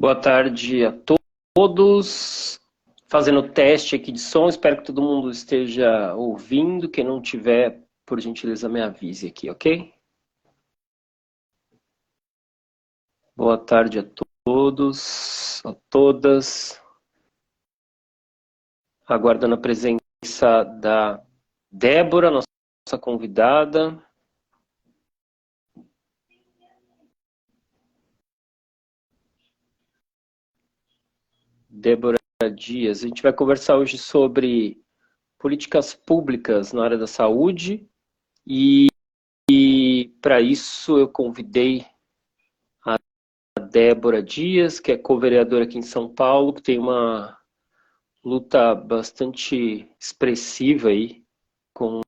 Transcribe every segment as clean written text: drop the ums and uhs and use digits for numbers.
Boa tarde a todos. Fazendo teste aqui de som, espero que todo mundo esteja ouvindo. Quem não tiver, por gentileza, me avise aqui, ok? Boa tarde a todos, a todas. Aguardando a presença da Débora, nossa convidada. Débora Dias. A gente vai conversar hoje sobre políticas públicas na área da saúde e para isso eu convidei a Débora Dias, que é co-vereadora aqui em São Paulo, que tem uma luta bastante expressiva aí com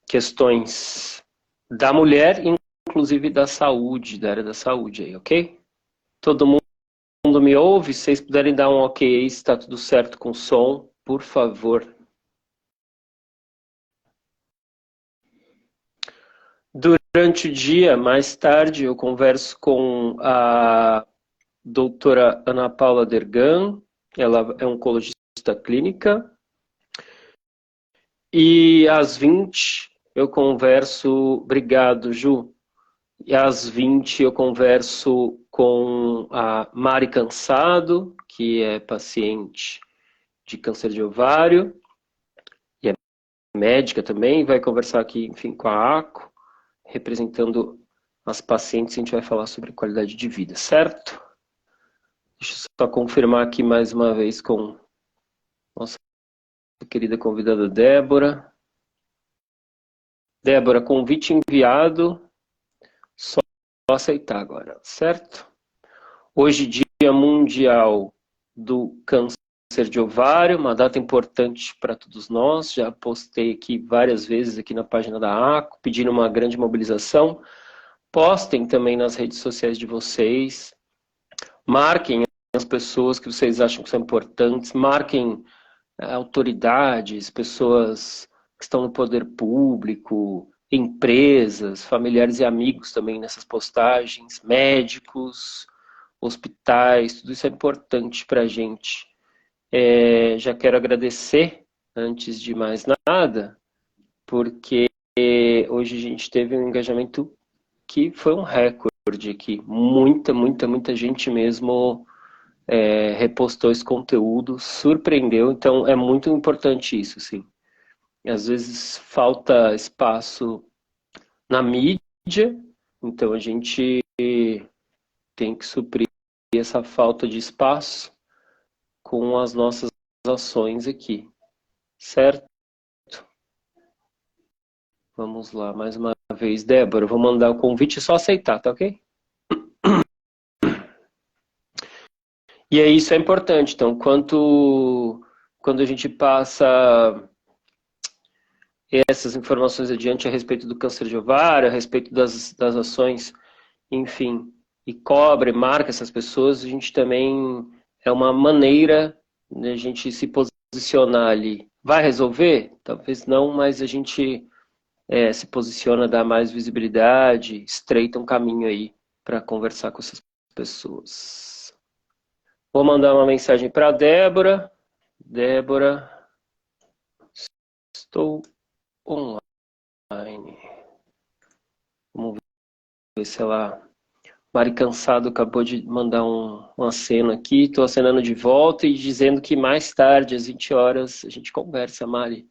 questões da mulher, inclusive da saúde, da área da saúde aí, ok? Todo mundo me ouve? Se vocês puderem dar um ok aí, se está tudo certo com o som, por favor. Durante o dia, mais tarde, eu converso com a doutora Ana Paula Dergan, ela é oncologista clínica, e às 20 eu converso, obrigado Ju, e às 20 eu converso com a Mari Cansado, que é paciente de câncer de ovário, e é médica também, vai conversar aqui, enfim, com a ACO, representando as pacientes, a gente vai falar sobre qualidade de vida, certo? Deixa eu só confirmar aqui mais uma vez com nossa querida convidada Débora. Débora, convite enviado, só aceitar agora, certo? Hoje, Dia Mundial do Câncer de Ovário, uma data importante para todos nós, já postei aqui várias vezes aqui na página da ACO, pedindo uma grande mobilização. Postem também nas redes sociais de vocês, marquem as pessoas que vocês acham que são importantes, marquem autoridades, pessoas que estão no poder público, empresas, familiares e amigos também nessas postagens, médicos, hospitais, tudo isso é importante para a gente. Já quero agradecer, antes de mais nada, porque hoje a gente teve um engajamento que foi um recorde aqui. Muita gente mesmo repostou esse conteúdo, surpreendeu, então é muito importante isso, sim. Às vezes falta espaço na mídia, então a gente tem que suprir essa falta de espaço com as nossas ações aqui, certo? Vamos lá, mais uma vez, Débora, eu vou mandar o convite, é só aceitar, tá ok? E aí isso é importante, então, quando a gente passa essas informações adiante a respeito do câncer de ovário, a respeito das ações, enfim, e cobre, marca essas pessoas, a gente também é uma maneira de a gente se posicionar ali. Vai resolver? Talvez não, mas a gente se posiciona, dá mais visibilidade, estreita um caminho aí para conversar com essas pessoas. Vou mandar uma mensagem para a Débora. Débora, estou online. Vamos ver se ela... Mari Cansado acabou de mandar um aceno aqui. Estou acenando de volta e dizendo que mais tarde, às 20 horas, a gente conversa, Mari,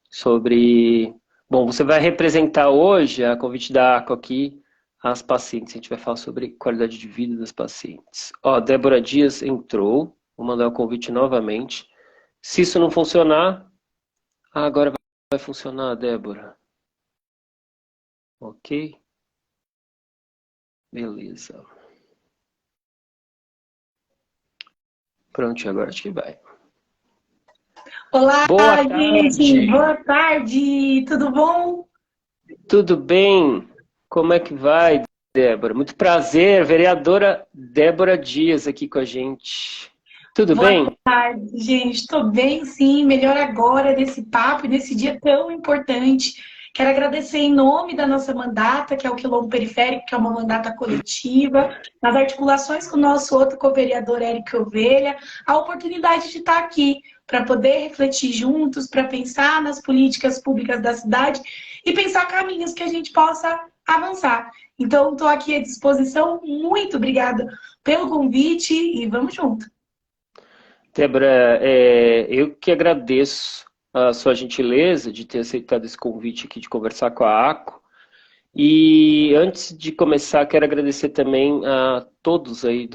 sobre... Bom, você vai representar hoje, a convite da ACO aqui, as pacientes. A gente vai falar sobre qualidade de vida das pacientes. Ó, Débora Dias entrou. Vou mandar o convite novamente. Se isso não funcionar... agora vai funcionar, Débora. Ok? Beleza. Pronto, agora acho que vai. Olá, Boa gente! tarde! Boa tarde! Tudo bom? Tudo bem? Como é que vai, Débora? Muito prazer, vereadora Débora Dias aqui com a gente. Tudo Boa bem? tarde, gente. Estou bem, sim. Melhor agora nesse papo, nesse dia tão importante. Quero agradecer em nome da nossa mandata, que é o Quilombo Periférico, que é uma mandata coletiva, nas articulações com o nosso outro co-vereador, Érico Ovelha, a oportunidade de estar aqui para poder refletir juntos, para pensar nas políticas públicas da cidade e pensar caminhos que a gente possa avançar. Então, estou aqui à disposição. Muito obrigada pelo convite e vamos junto. Débora, eu que agradeço a sua gentileza de ter aceitado esse convite aqui de conversar com a ACO. E antes de começar, quero agradecer também a todos aí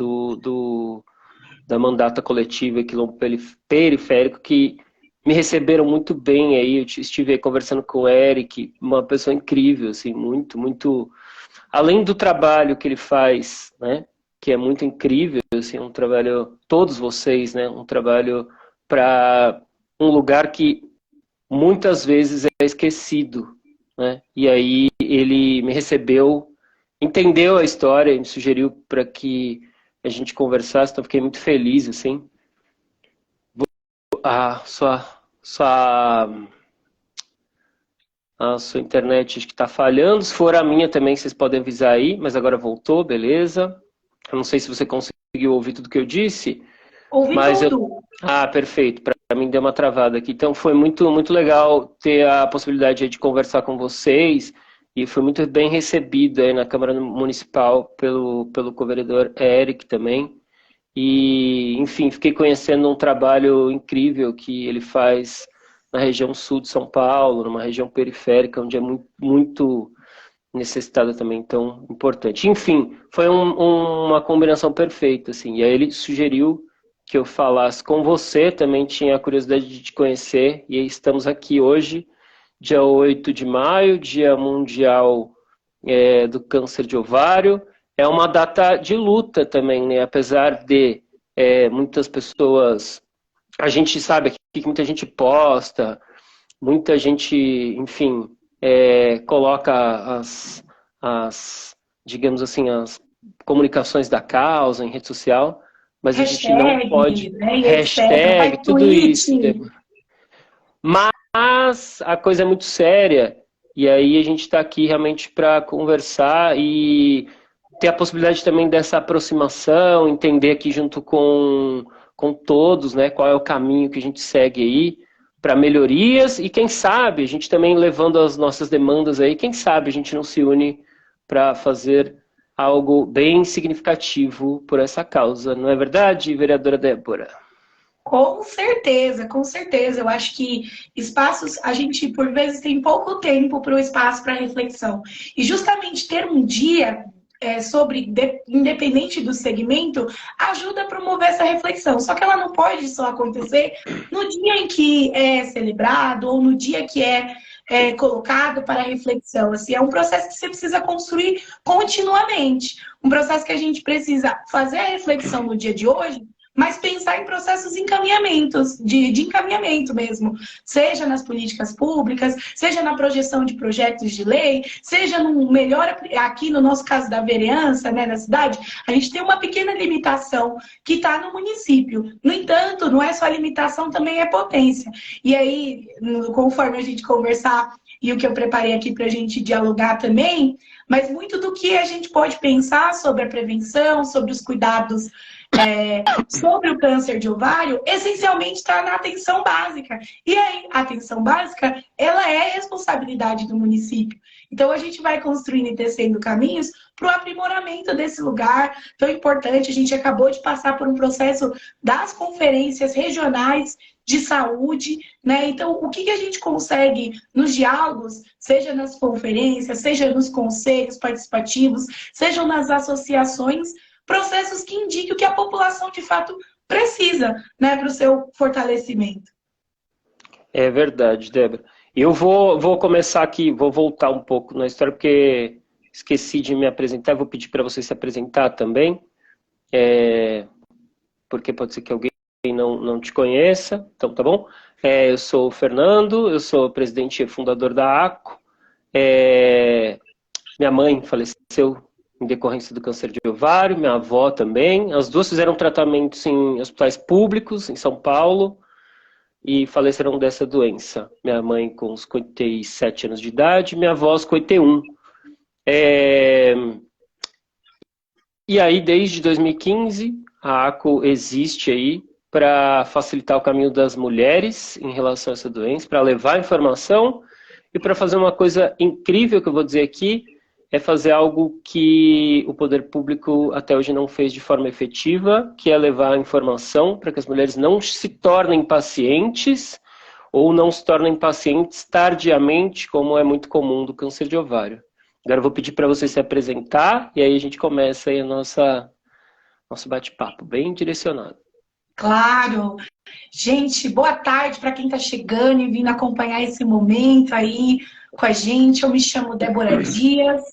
da mandata coletiva Quilombo Periférico que me receberam muito bem aí. Eu estive aí conversando com o Eric, uma pessoa incrível, assim, muito, além do trabalho que ele faz, né, que é muito incrível, assim, um trabalho, todos vocês, né, um trabalho para um lugar que muitas vezes é esquecido, né, e aí ele me recebeu, entendeu a história e me sugeriu para que a gente conversasse, então fiquei muito feliz, assim. A sua internet acho que está falhando, se for a minha também vocês podem avisar aí, mas agora voltou, beleza. Eu não sei se você conseguiu ouvir tudo que eu disse. Ouvi tudo. Perfeito. Para mim deu uma travada aqui. Então foi muito legal ter a possibilidade de conversar com vocês e foi muito bem recebido aí na Câmara Municipal pelo co-vereador Eric também. E, enfim, fiquei conhecendo um trabalho incrível que ele faz na região sul de São Paulo, numa região periférica, onde é muito necessitada também, tão importante. Enfim, foi uma combinação perfeita, assim. E aí ele sugeriu que eu falasse com você, também tinha a curiosidade de te conhecer, e aí estamos aqui hoje, dia 8 de maio, Dia Mundial do Câncer de Ovário. É uma data de luta também, né? Apesar de muitas pessoas... A gente sabe que muita gente posta, muita gente, enfim, coloca digamos assim, as comunicações da causa em rede social, mas a gente não pode... Né, etc. Hashtag, Faz tudo tweet. isso. Mas a coisa é muito séria, e aí a gente está aqui realmente para conversar e ter a possibilidade também dessa aproximação, entender aqui junto com todos, né, qual é o caminho que a gente segue aí para melhorias e quem sabe, a gente também levando as nossas demandas aí, quem sabe a gente não se une para fazer algo bem significativo por essa causa. Não é verdade, vereadora Débora? Com certeza, com certeza. Eu acho que espaços, a gente por vezes tem pouco tempo para o espaço para reflexão. E justamente ter um dia independente do segmento, ajuda a promover essa reflexão. Só que ela não pode só acontecer no dia em que é celebrado ou no dia que é colocado para reflexão. Assim, é um processo que você precisa construir continuamente. Um processo que a gente precisa fazer a reflexão no dia de hoje, mas pensar em processos de encaminhamentos, de encaminhamento mesmo, seja nas políticas públicas, seja na projeção de projetos de lei, seja no melhor, aqui no nosso caso da vereança, né, na cidade, a gente tem uma pequena limitação que está no município. No entanto, não é só limitação, também é potência. E aí, conforme a gente conversar, e o que eu preparei aqui para a gente dialogar também, mas muito do que a gente pode pensar sobre a prevenção, sobre os cuidados sobre o câncer de ovário, essencialmente está na atenção básica. E aí, a atenção básica, ela é responsabilidade do município. Então, a gente vai construindo e tecendo caminhos para o aprimoramento desse lugar tão importante. A gente acabou de passar por um processo das conferências regionais de saúde, né? Então, o que a gente consegue nos diálogos, seja nas conferências, seja nos conselhos participativos, sejam nas associações, processos que indiquem o que a população de fato precisa, né, para o seu fortalecimento. É verdade, Débora. Eu vou começar aqui, vou voltar um pouco na história, porque esqueci de me apresentar, vou pedir para você se apresentar também, porque pode ser que alguém não te conheça, então tá bom? Eu sou o Fernando, eu sou presidente e fundador da ACO, minha mãe faleceu em decorrência do câncer de ovário, minha avó também. As duas fizeram tratamentos em hospitais públicos, em São Paulo. e faleceram dessa doença. Minha mãe com 57 anos de idade, minha avó 51. E aí, desde 2015, a ACO existe aí para facilitar o caminho das mulheres em relação a essa doença, para levar informação e para fazer uma coisa incrível que eu vou dizer aqui, é fazer algo que o poder público até hoje não fez de forma efetiva, que é levar a informação para que as mulheres não se tornem pacientes ou não se tornem pacientes tardiamente, como é muito comum do câncer de ovário. Agora eu vou pedir para você se apresentar e aí a gente começa aí nosso bate-papo, bem direcionado. Claro. Gente, boa tarde para quem está chegando e vindo acompanhar esse momento aí com a gente. Eu me chamo Débora Dias,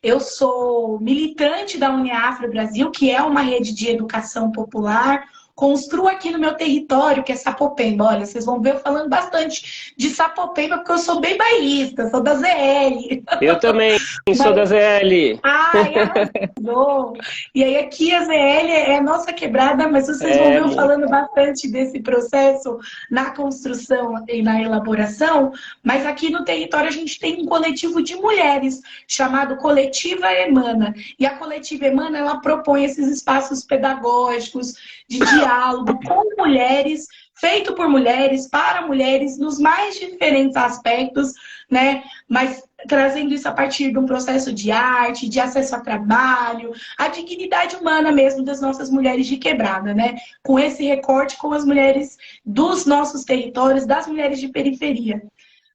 eu sou militante da Uniafro Brasil, que é uma rede de educação popular. Construo aqui no meu território, que é Sapopemba. Olha, vocês vão ver eu falando bastante de Sapopemba, porque eu sou bem bairrista, sou da ZL. Eu também sou da ZL. Ai, arrasou! E aí aqui a ZL é a nossa quebrada, mas vocês vão ver eu falando bastante desse processo na construção e na elaboração, mas aqui no território a gente tem um coletivo de mulheres chamado Coletiva Emana. E a Coletiva Emana, ela propõe esses espaços pedagógicos de diálogo com mulheres, feito por mulheres, para mulheres, nos mais diferentes aspectos, né? Mas trazendo isso a partir de um processo de arte, de acesso a trabalho, a dignidade humana mesmo das nossas mulheres de quebrada, né? Com esse recorte com as mulheres dos nossos territórios, das mulheres de periferia.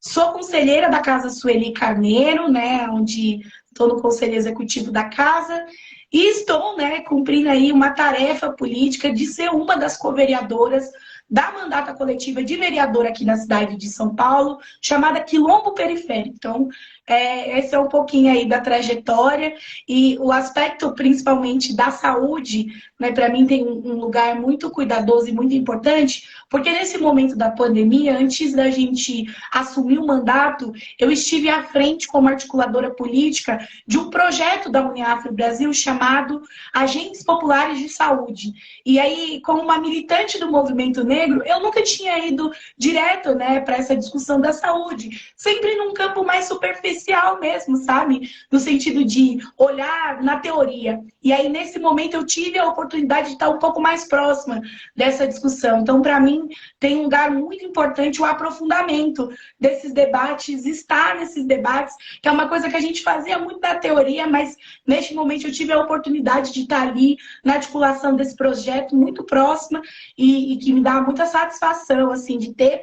Sou conselheira da Casa Sueli Carneiro, né? Onde estou no conselho executivo da casa. E estou, né, cumprindo aí uma tarefa política de ser uma das co-vereadoras da mandata coletiva de vereadora aqui na cidade de São Paulo, chamada Quilombo Periférico. Então, esse é um pouquinho aí da trajetória e o aspecto principalmente da saúde, né, para mim tem um lugar muito cuidadoso e muito importante, porque nesse momento da pandemia, antes da gente assumir o mandato, eu estive à frente como articuladora política de um projeto da Uniafro Brasil chamado Agentes Populares de Saúde. E aí, como uma militante do movimento negro, eu nunca tinha ido direto, né, para essa discussão da saúde, sempre num campo mais superficial mesmo, sabe? No sentido de olhar na teoria. E aí, nesse momento, eu tive a oportunidade de estar um pouco mais próxima dessa discussão. Então, para mim, tem um lugar muito importante o aprofundamento desses debates, estar nesses debates, que é uma coisa que a gente fazia muito na teoria, mas neste momento eu tive a oportunidade de estar ali na articulação desse projeto muito próxima e que me dá muita satisfação, assim, de ter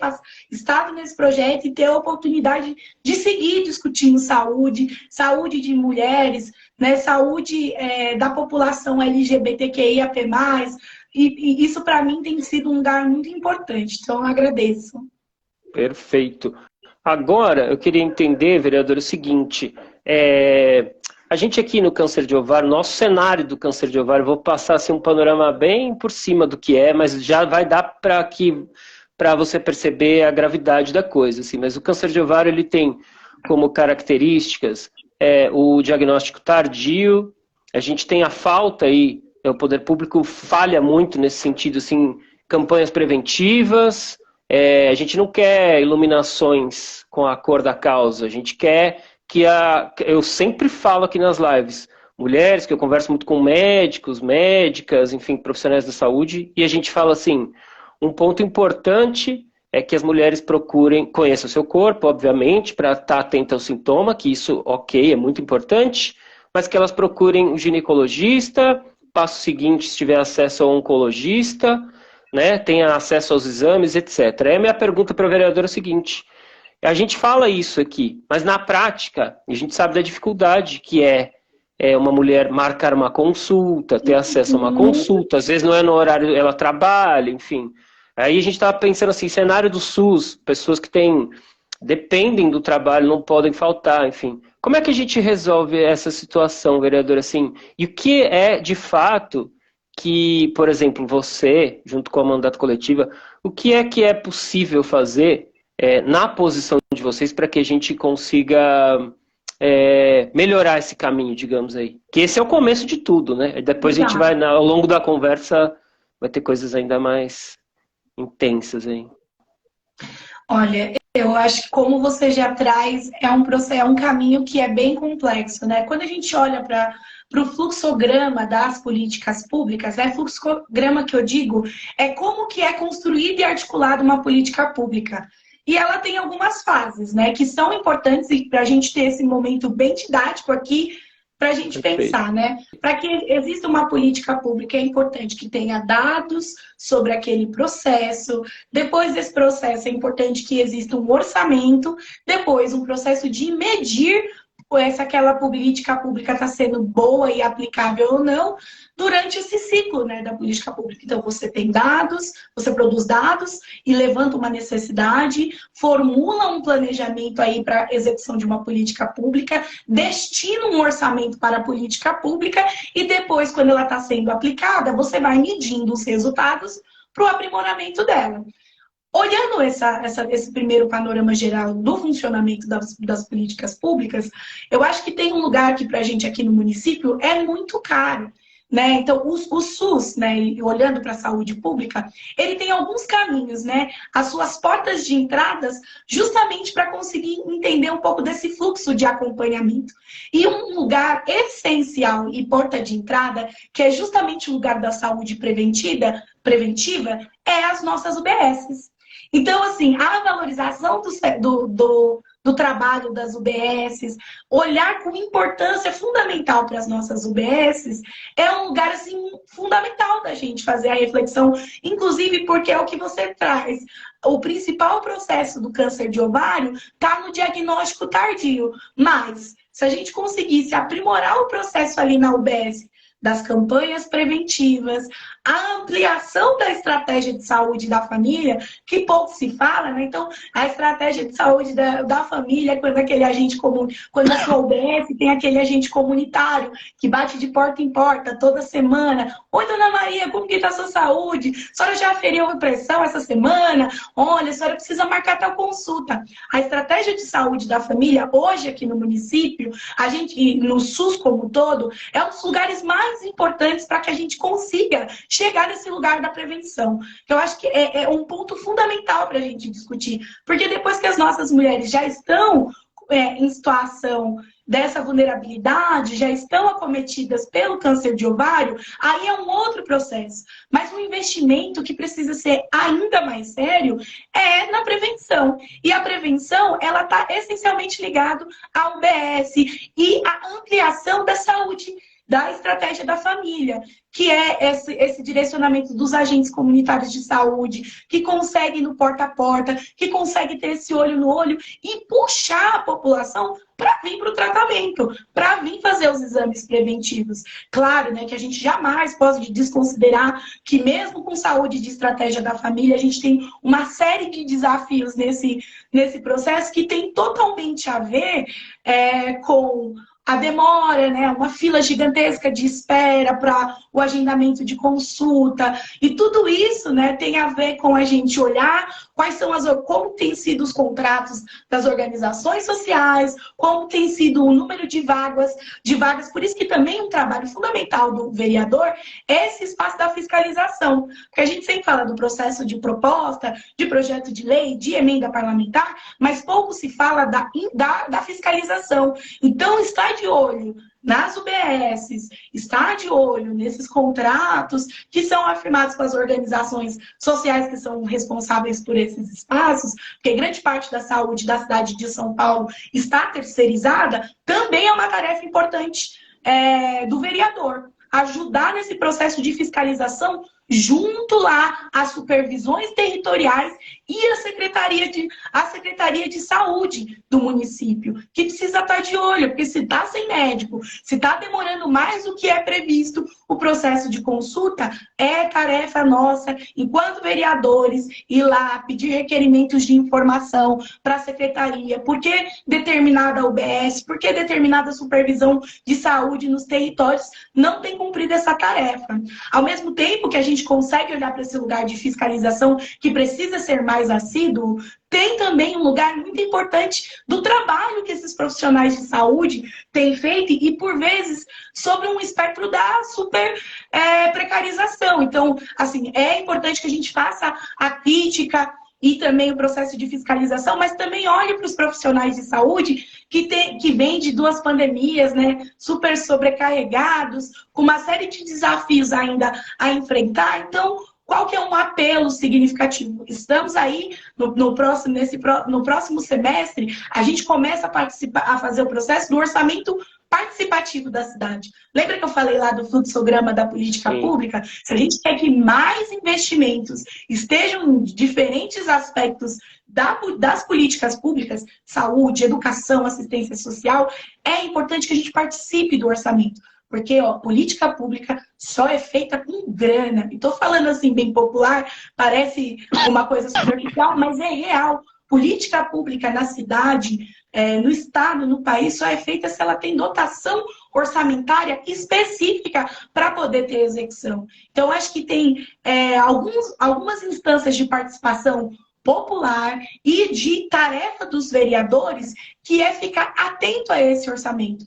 estado nesse projeto e ter a oportunidade de seguir discutindo saúde de mulheres, né, saúde da população LGBTQIAP+, e isso para mim tem sido um lugar muito importante, então eu agradeço. Perfeito. Agora, eu queria entender, vereador, o seguinte, a gente aqui no câncer de ovário, nosso cenário do câncer de ovário, vou passar assim, um panorama bem por cima do que é, mas já vai dar para você perceber a gravidade da coisa. Assim. Mas o câncer de ovário ele tem como características o diagnóstico tardio, a gente tem a falta aí, o poder público falha muito nesse sentido, assim, campanhas preventivas, a gente não quer iluminações com a cor da causa, a gente quer que eu sempre falo aqui nas lives, mulheres, que eu converso muito com médicos, médicas, enfim, profissionais da saúde, e a gente fala assim, um ponto importante é que as mulheres conheçam o seu corpo, obviamente, para estar atenta ao sintoma, que isso, ok, é muito importante, mas que elas procurem o ginecologista, passo seguinte, se tiver acesso ao oncologista, né, tenha acesso aos exames, etc. Aí a minha pergunta para o vereador é o seguinte, a gente fala isso aqui, mas na prática, a gente sabe da dificuldade que é uma mulher marcar uma consulta, ter acesso a uma consulta, às vezes não é no horário, ela trabalha, enfim. Aí a gente estava pensando assim, cenário do SUS, pessoas que dependem do trabalho, não podem faltar, enfim. Como é que a gente resolve essa situação, vereador? Assim, e o que é, de fato, que, por exemplo, você, junto com a mandato coletiva, o que é possível fazer na posição de vocês para que a gente consiga melhorar esse caminho, digamos aí? Que esse é o começo de tudo, né? Depois a gente vai, ao longo da conversa, vai ter coisas ainda mais intensas aí. Olha, eu acho que como você já traz, é um processo, é um caminho que é bem complexo, né? Quando a gente olha para o fluxograma das políticas públicas, né? Fluxograma que eu digo é como que é construída e articulada uma política pública. E ela tem algumas fases, né? Que são importantes para a gente ter esse momento bem didático aqui para a gente Perfeito. pensar, né? Para que exista uma política pública, é importante que tenha dados sobre aquele processo. Depois desse processo, é importante que exista um orçamento. Depois, um processo de medir se aquela política pública está sendo boa e aplicável ou não durante esse ciclo, né, da política pública. Então, você tem dados, você produz dados e levanta uma necessidade, formula um planejamento aí para execução de uma política pública, destina um orçamento para a política pública e depois, quando ela está sendo aplicada, você vai medindo os resultados para o aprimoramento dela. Olhando esse primeiro panorama geral do funcionamento das políticas públicas, eu acho que tem um lugar que para a gente aqui no município é muito caro. Né? Então, o SUS, né, olhando para a saúde pública, ele tem alguns caminhos, né? As suas portas de entradas, justamente para conseguir entender um pouco desse fluxo de acompanhamento. E um lugar essencial e porta de entrada, que é justamente o lugar da saúde preventiva, é as nossas UBSs. Então, assim, a valorização do trabalho das UBSs, olhar com importância fundamental para as nossas UBSs, é um lugar, assim, fundamental da gente fazer a reflexão, inclusive porque é o que você traz. O principal processo do câncer de ovário está no diagnóstico tardio, mas se a gente conseguisse aprimorar o processo ali na UBS, das campanhas preventivas, a ampliação da estratégia de saúde da família, que pouco se fala, né? Então, a estratégia de saúde da família, quando aquele agente comum, quando a sua UBS tem aquele agente comunitário que bate de porta em porta toda semana. Oi, dona Maria, como que está a sua saúde? A senhora já aferiu a pressão essa semana? Olha, a senhora precisa marcar tal consulta. A estratégia de saúde da família, hoje aqui no município, a gente, no SUS como um todo, é um dos lugares mais importantes para que a gente consiga chegar nesse lugar da prevenção. Eu acho que é um ponto fundamental para a gente discutir. Porque depois que as nossas mulheres já estão em situação dessa vulnerabilidade, já estão acometidas pelo câncer de ovário, aí é um outro processo. Mas um investimento que precisa ser ainda mais sério é na prevenção. E a prevenção, ela está essencialmente ligada ao UBS e à ampliação da saúde, da estratégia da família, que é esse direcionamento dos agentes comunitários de saúde, que consegue ir no porta a porta, que consegue ter esse olho no olho e puxar a população para vir para o tratamento, para vir fazer os exames preventivos. Claro, né, que a gente jamais pode desconsiderar que mesmo com saúde de estratégia da família, a gente tem uma série de desafios nesse processo que tem totalmente a ver com a demora, né? Uma fila gigantesca de espera para o agendamento de consulta. E tudo isso, né, tem a ver com a gente olhar como tem sido os contratos das organizações sociais, como tem sido o número de vagas. Por isso que também um trabalho fundamental do vereador é esse espaço da fiscalização. Porque a gente sempre fala do processo de proposta, de projeto de lei, de emenda parlamentar, mas pouco se fala da fiscalização. Então, está de olho nas UBSs, está de olho nesses contratos que são afirmados com as organizações sociais que são responsáveis por esses espaços, porque grande parte da saúde da cidade de São Paulo está terceirizada, também é uma tarefa importante do vereador. Ajudar nesse processo de fiscalização junto lá às supervisões territoriais e a Secretaria de Saúde do município, que precisa estar de olho, porque se está sem médico, se está demorando mais do que é previsto o processo de consulta, é tarefa nossa, enquanto vereadores, ir lá pedir requerimentos de informação para a secretaria, por que determinada UBS, por que determinada supervisão de saúde nos territórios não tem cumprido essa tarefa. Ao mesmo tempo que a gente consegue olhar para esse lugar de fiscalização que precisa ser mais assíduo, tem também um lugar muito importante do trabalho que esses profissionais de saúde têm feito e, por vezes, sobre um espectro da super precarização. Então, assim, é importante que a gente faça a crítica e também o processo de fiscalização, mas também olhe para os profissionais de saúde que vêm de 2 pandemias, né, super sobrecarregados, com uma série de desafios ainda a enfrentar. Então, qual que é um apelo significativo? Estamos aí no próximo semestre, a gente começa a fazer o processo do orçamento participativo da cidade. Lembra que eu falei lá do fluxograma da política pública? Se a gente quer que mais investimentos estejam em diferentes aspectos das políticas públicas, saúde, educação, assistência social, é importante que a gente participe do orçamento. Porque, ó, política pública só é feita com grana. E tô falando assim, bem popular, parece uma coisa superficial, mas é real. Política pública na cidade, no estado, no país, só é feita se ela tem dotação orçamentária específica para poder ter execução. Então, acho que tem algumas instâncias de participação popular e de tarefa dos vereadores que é ficar atento a esse orçamento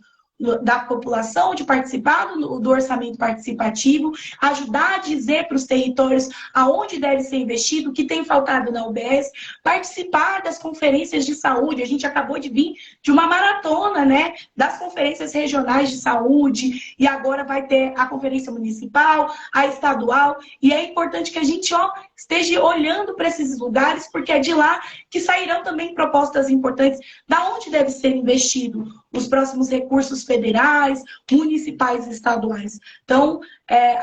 da população, de participar do orçamento participativo, ajudar a dizer para os territórios aonde deve ser investido, o que tem faltado na UBS, participar das conferências de saúde. A gente acabou de vir de uma maratona, né, das conferências regionais de saúde, e agora vai ter a conferência municipal, a estadual, e é importante que a gente esteja olhando para esses lugares, porque é de lá que sairão também propostas importantes da onde deve ser investido os próximos recursos federais, municipais e estaduais. Então,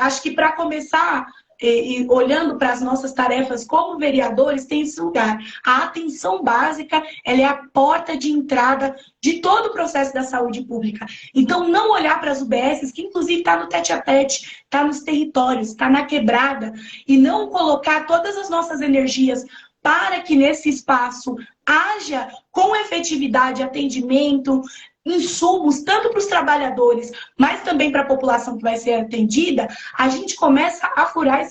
acho que para começar, olhando para as nossas tarefas como vereadores, tem esse lugar. A atenção básica, ela é a porta de entrada de todo o processo da saúde pública. Então, não olhar para as UBSs, que inclusive está no tete-a-tete, está nos territórios, está na quebrada, e não colocar todas as nossas energias para que nesse espaço haja com efetividade atendimento, insumos, tanto para os trabalhadores, mas também para a população que vai ser atendida, a gente começa a furar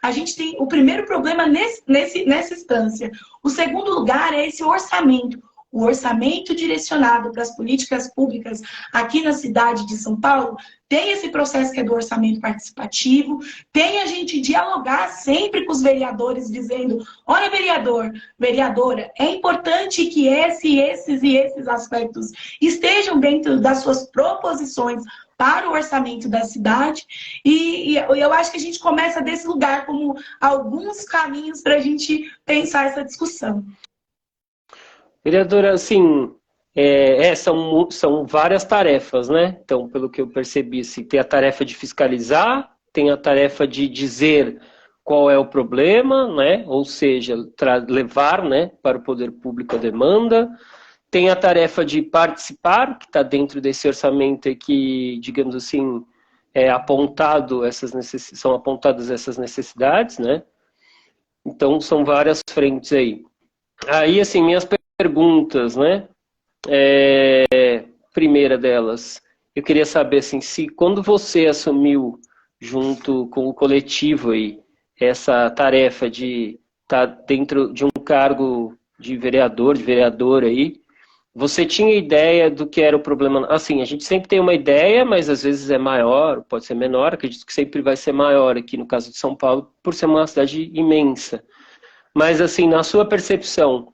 a gente tem o primeiro problema nessa instância. O segundo lugar é esse orçamento. O orçamento direcionado para as políticas públicas aqui na cidade de São Paulo tem esse processo que é do orçamento participativo, tem a gente dialogar sempre com os vereadores dizendo, olha, vereador, vereadora, é importante que esses aspectos estejam dentro das suas proposições para o orçamento da cidade, e eu acho que a gente começa desse lugar como alguns caminhos para a gente pensar essa discussão. Vereadora, assim, são várias tarefas, né? Então, pelo que eu percebi, assim, tem a tarefa de fiscalizar, tem a tarefa de dizer qual é o problema, né? Ou seja, levar, né, para o poder público a demanda. Tem a tarefa de participar, que está dentro desse orçamento e que, digamos assim, são apontadas essas necessidades, né? Então, são várias frentes aí. Aí, assim, minhas perguntas, né? Primeira delas, eu queria saber, assim, se quando você assumiu, junto com o coletivo aí, essa tarefa de estar dentro de um cargo de vereador, de vereadora aí, você tinha ideia do que era o problema? Assim, a gente sempre tem uma ideia, mas às vezes é maior, pode ser menor, acredito que sempre vai ser maior aqui no caso de São Paulo, por ser uma cidade imensa. Mas, assim, na sua percepção,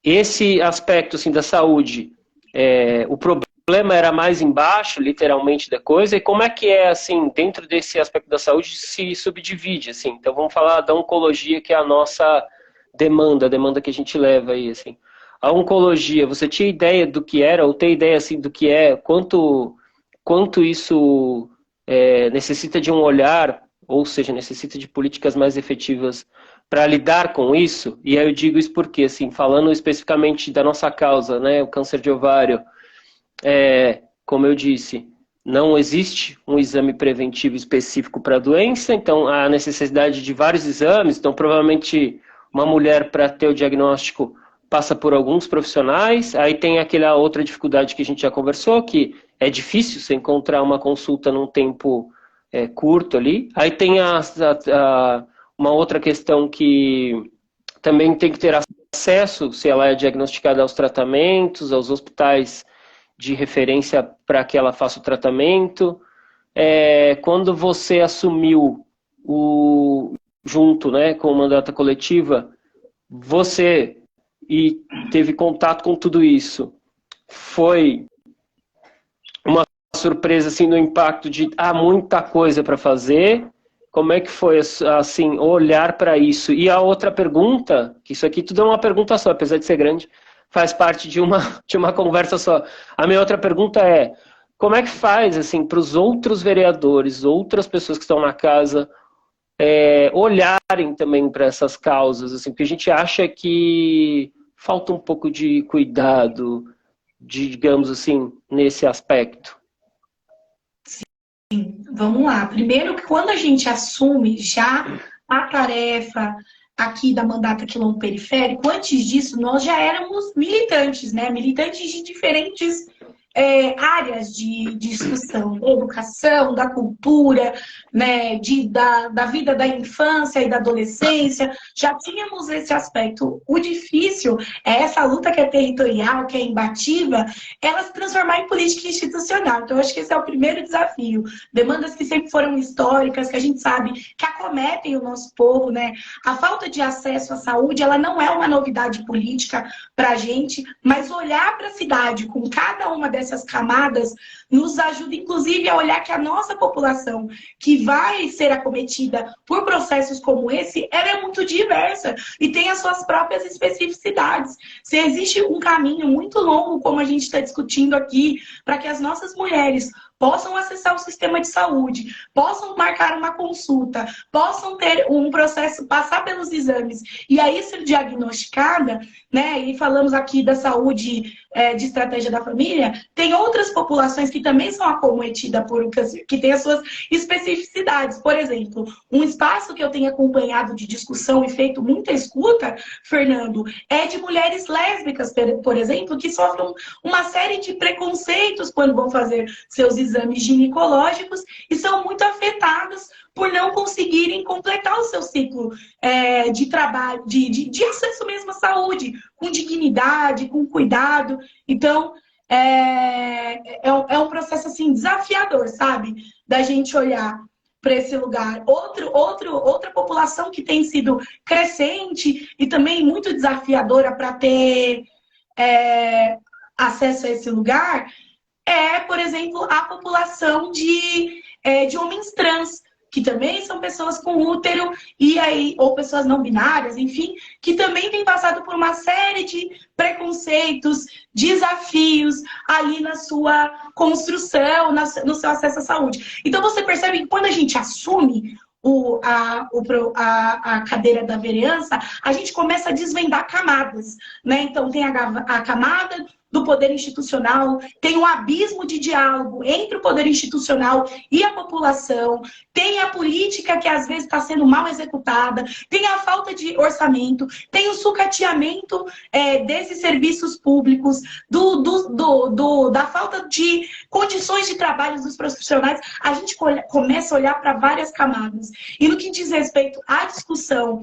esse aspecto assim, da saúde, o problema era mais embaixo, literalmente, da coisa, e como é que assim, dentro desse aspecto da saúde, se subdivide, assim? Então vamos falar da oncologia, que é a nossa demanda, a demanda que a gente leva aí, assim. A oncologia, você tinha ideia do que era, ou tem ideia assim, do que é, quanto isso necessita de um olhar, ou seja, necessita de políticas mais efetivas para lidar com isso? E aí eu digo isso porque, assim, falando especificamente da nossa causa, né, o câncer de ovário, como eu disse, não existe um exame preventivo específico para a doença, então há necessidade de vários exames, então provavelmente uma mulher para ter o diagnóstico passa por alguns profissionais, aí tem aquela outra dificuldade que a gente já conversou, que é difícil você encontrar uma consulta num tempo curto ali, aí tem uma outra questão que também tem que ter acesso, se ela é diagnosticada, aos tratamentos, aos hospitais de referência para que ela faça o tratamento. Quando você assumiu junto, né, com a mandata coletiva, você e teve contato com tudo isso, foi uma surpresa assim no impacto de muita coisa para fazer? Como é que foi assim olhar para isso? E a outra pergunta, que isso aqui tudo é uma pergunta só, apesar de ser grande, faz parte de uma conversa só. A minha outra pergunta é: como é que faz assim para os outros vereadores, outras pessoas que estão na casa, olharem também para essas causas, assim, porque a gente acha que falta um pouco de cuidado, digamos assim, nesse aspecto. Vamos lá. Primeiro, que quando a gente assume já a tarefa aqui da mandata Quilombo Periférico, antes disso, nós já éramos militantes, né? Militantes de diferentes áreas de discussão, da educação, da cultura, né, da vida da infância e da adolescência, já tínhamos esse aspecto. O difícil é essa luta que é territorial, que é imbatível, ela se transformar em política institucional. Então, eu acho que esse é o primeiro desafio. Demandas que sempre foram históricas, que a gente sabe que acometem o nosso povo, né? A falta de acesso à saúde, ela não é uma novidade política para a gente, mas olhar para a cidade com cada uma dessas camadas nos ajuda, inclusive, a olhar que a nossa população que vai ser acometida por processos como esse, ela é muito diversa e tem as suas próprias especificidades. Se existe um caminho muito longo, como a gente está discutindo aqui, para que as nossas mulheres possam acessar o sistema de saúde, possam marcar uma consulta, possam ter um processo, passar pelos exames e aí ser diagnosticada, né? E falamos aqui da saúde de estratégia da família, tem outras populações que também são acometidas por um câncer, que têm as suas especificidades. Por exemplo, um espaço que eu tenho acompanhado de discussão e feito muita escuta, Fernando, é de mulheres lésbicas, por exemplo, que sofrem uma série de preconceitos quando vão fazer seus exames ginecológicos e são muito afetadas por não conseguirem completar o seu ciclo de trabalho, de acesso mesmo à saúde, com dignidade, com cuidado. Então, é um processo assim, desafiador, sabe? Da gente olhar para esse lugar. Outra população que tem sido crescente e também muito desafiadora para ter acesso a esse lugar por exemplo, a população de homens trans, que também são pessoas com útero, ou pessoas não binárias, enfim, que também têm passado por uma série de preconceitos, desafios ali na sua construção, no seu acesso à saúde. Então você percebe que quando a gente assume a cadeira da vereança, a gente começa a desvendar camadas, né? Então tem a camada do poder institucional, tem um abismo de diálogo entre o poder institucional e a população, tem a política que às vezes está sendo mal executada, tem a falta de orçamento, tem o sucateamento desses serviços públicos, da falta de condições de trabalho dos profissionais. A gente começa a olhar para várias camadas. E no que diz respeito à discussão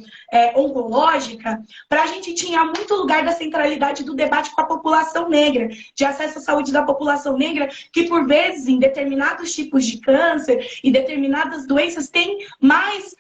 oncológica, para a gente tinha muito lugar da centralidade do debate com a população negra, de acesso à saúde da população negra, que por vezes, em determinados tipos de câncer e determinadas doenças, tem mais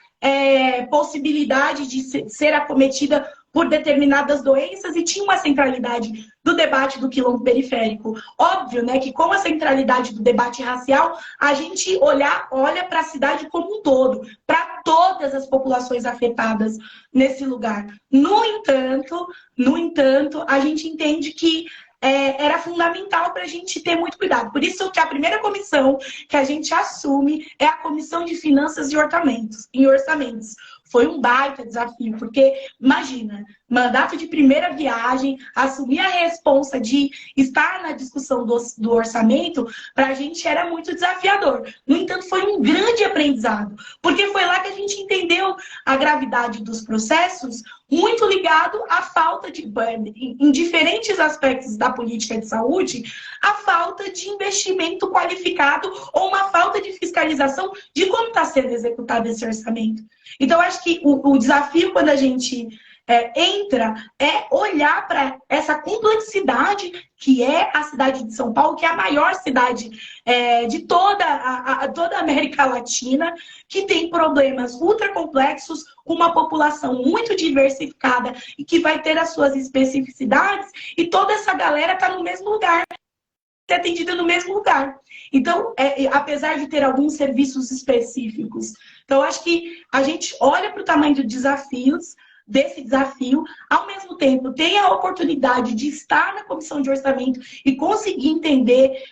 possibilidade de ser acometida por determinadas doenças e tinha uma centralidade do debate do quilombo periférico. Óbvio, né, que com a centralidade do debate racial, a gente olha para a cidade como um todo, para todas as populações afetadas nesse lugar. No entanto, a gente entende que era fundamental para a gente ter muito cuidado. Por isso que a primeira comissão que a gente assume é a Comissão de Finanças e Orçamentos. Foi um baita desafio, porque, imagina, mandato de primeira viagem, assumir a responsa de estar na discussão do orçamento, para a gente era muito desafiador. No entanto, foi um grande aprendizado, porque foi lá que a gente entendeu a gravidade dos processos, muito ligado à falta de, em diferentes aspectos da política de saúde, a falta de investimento qualificado ou uma falta de fiscalização de como está sendo executado esse orçamento. Então, acho que o desafio, quando a gente entra é olhar para essa complexidade que é a cidade de São Paulo, que é a maior cidade de toda a América Latina, que tem problemas ultra complexos, uma população muito diversificada e que vai ter as suas especificidades, e toda essa galera está no mesmo lugar, ser atendida no mesmo lugar. Então, apesar de ter alguns serviços específicos, então acho que a gente olha para o tamanho dos desafios, desse desafio, ao mesmo tempo tem a oportunidade de estar na comissão de orçamento e conseguir entender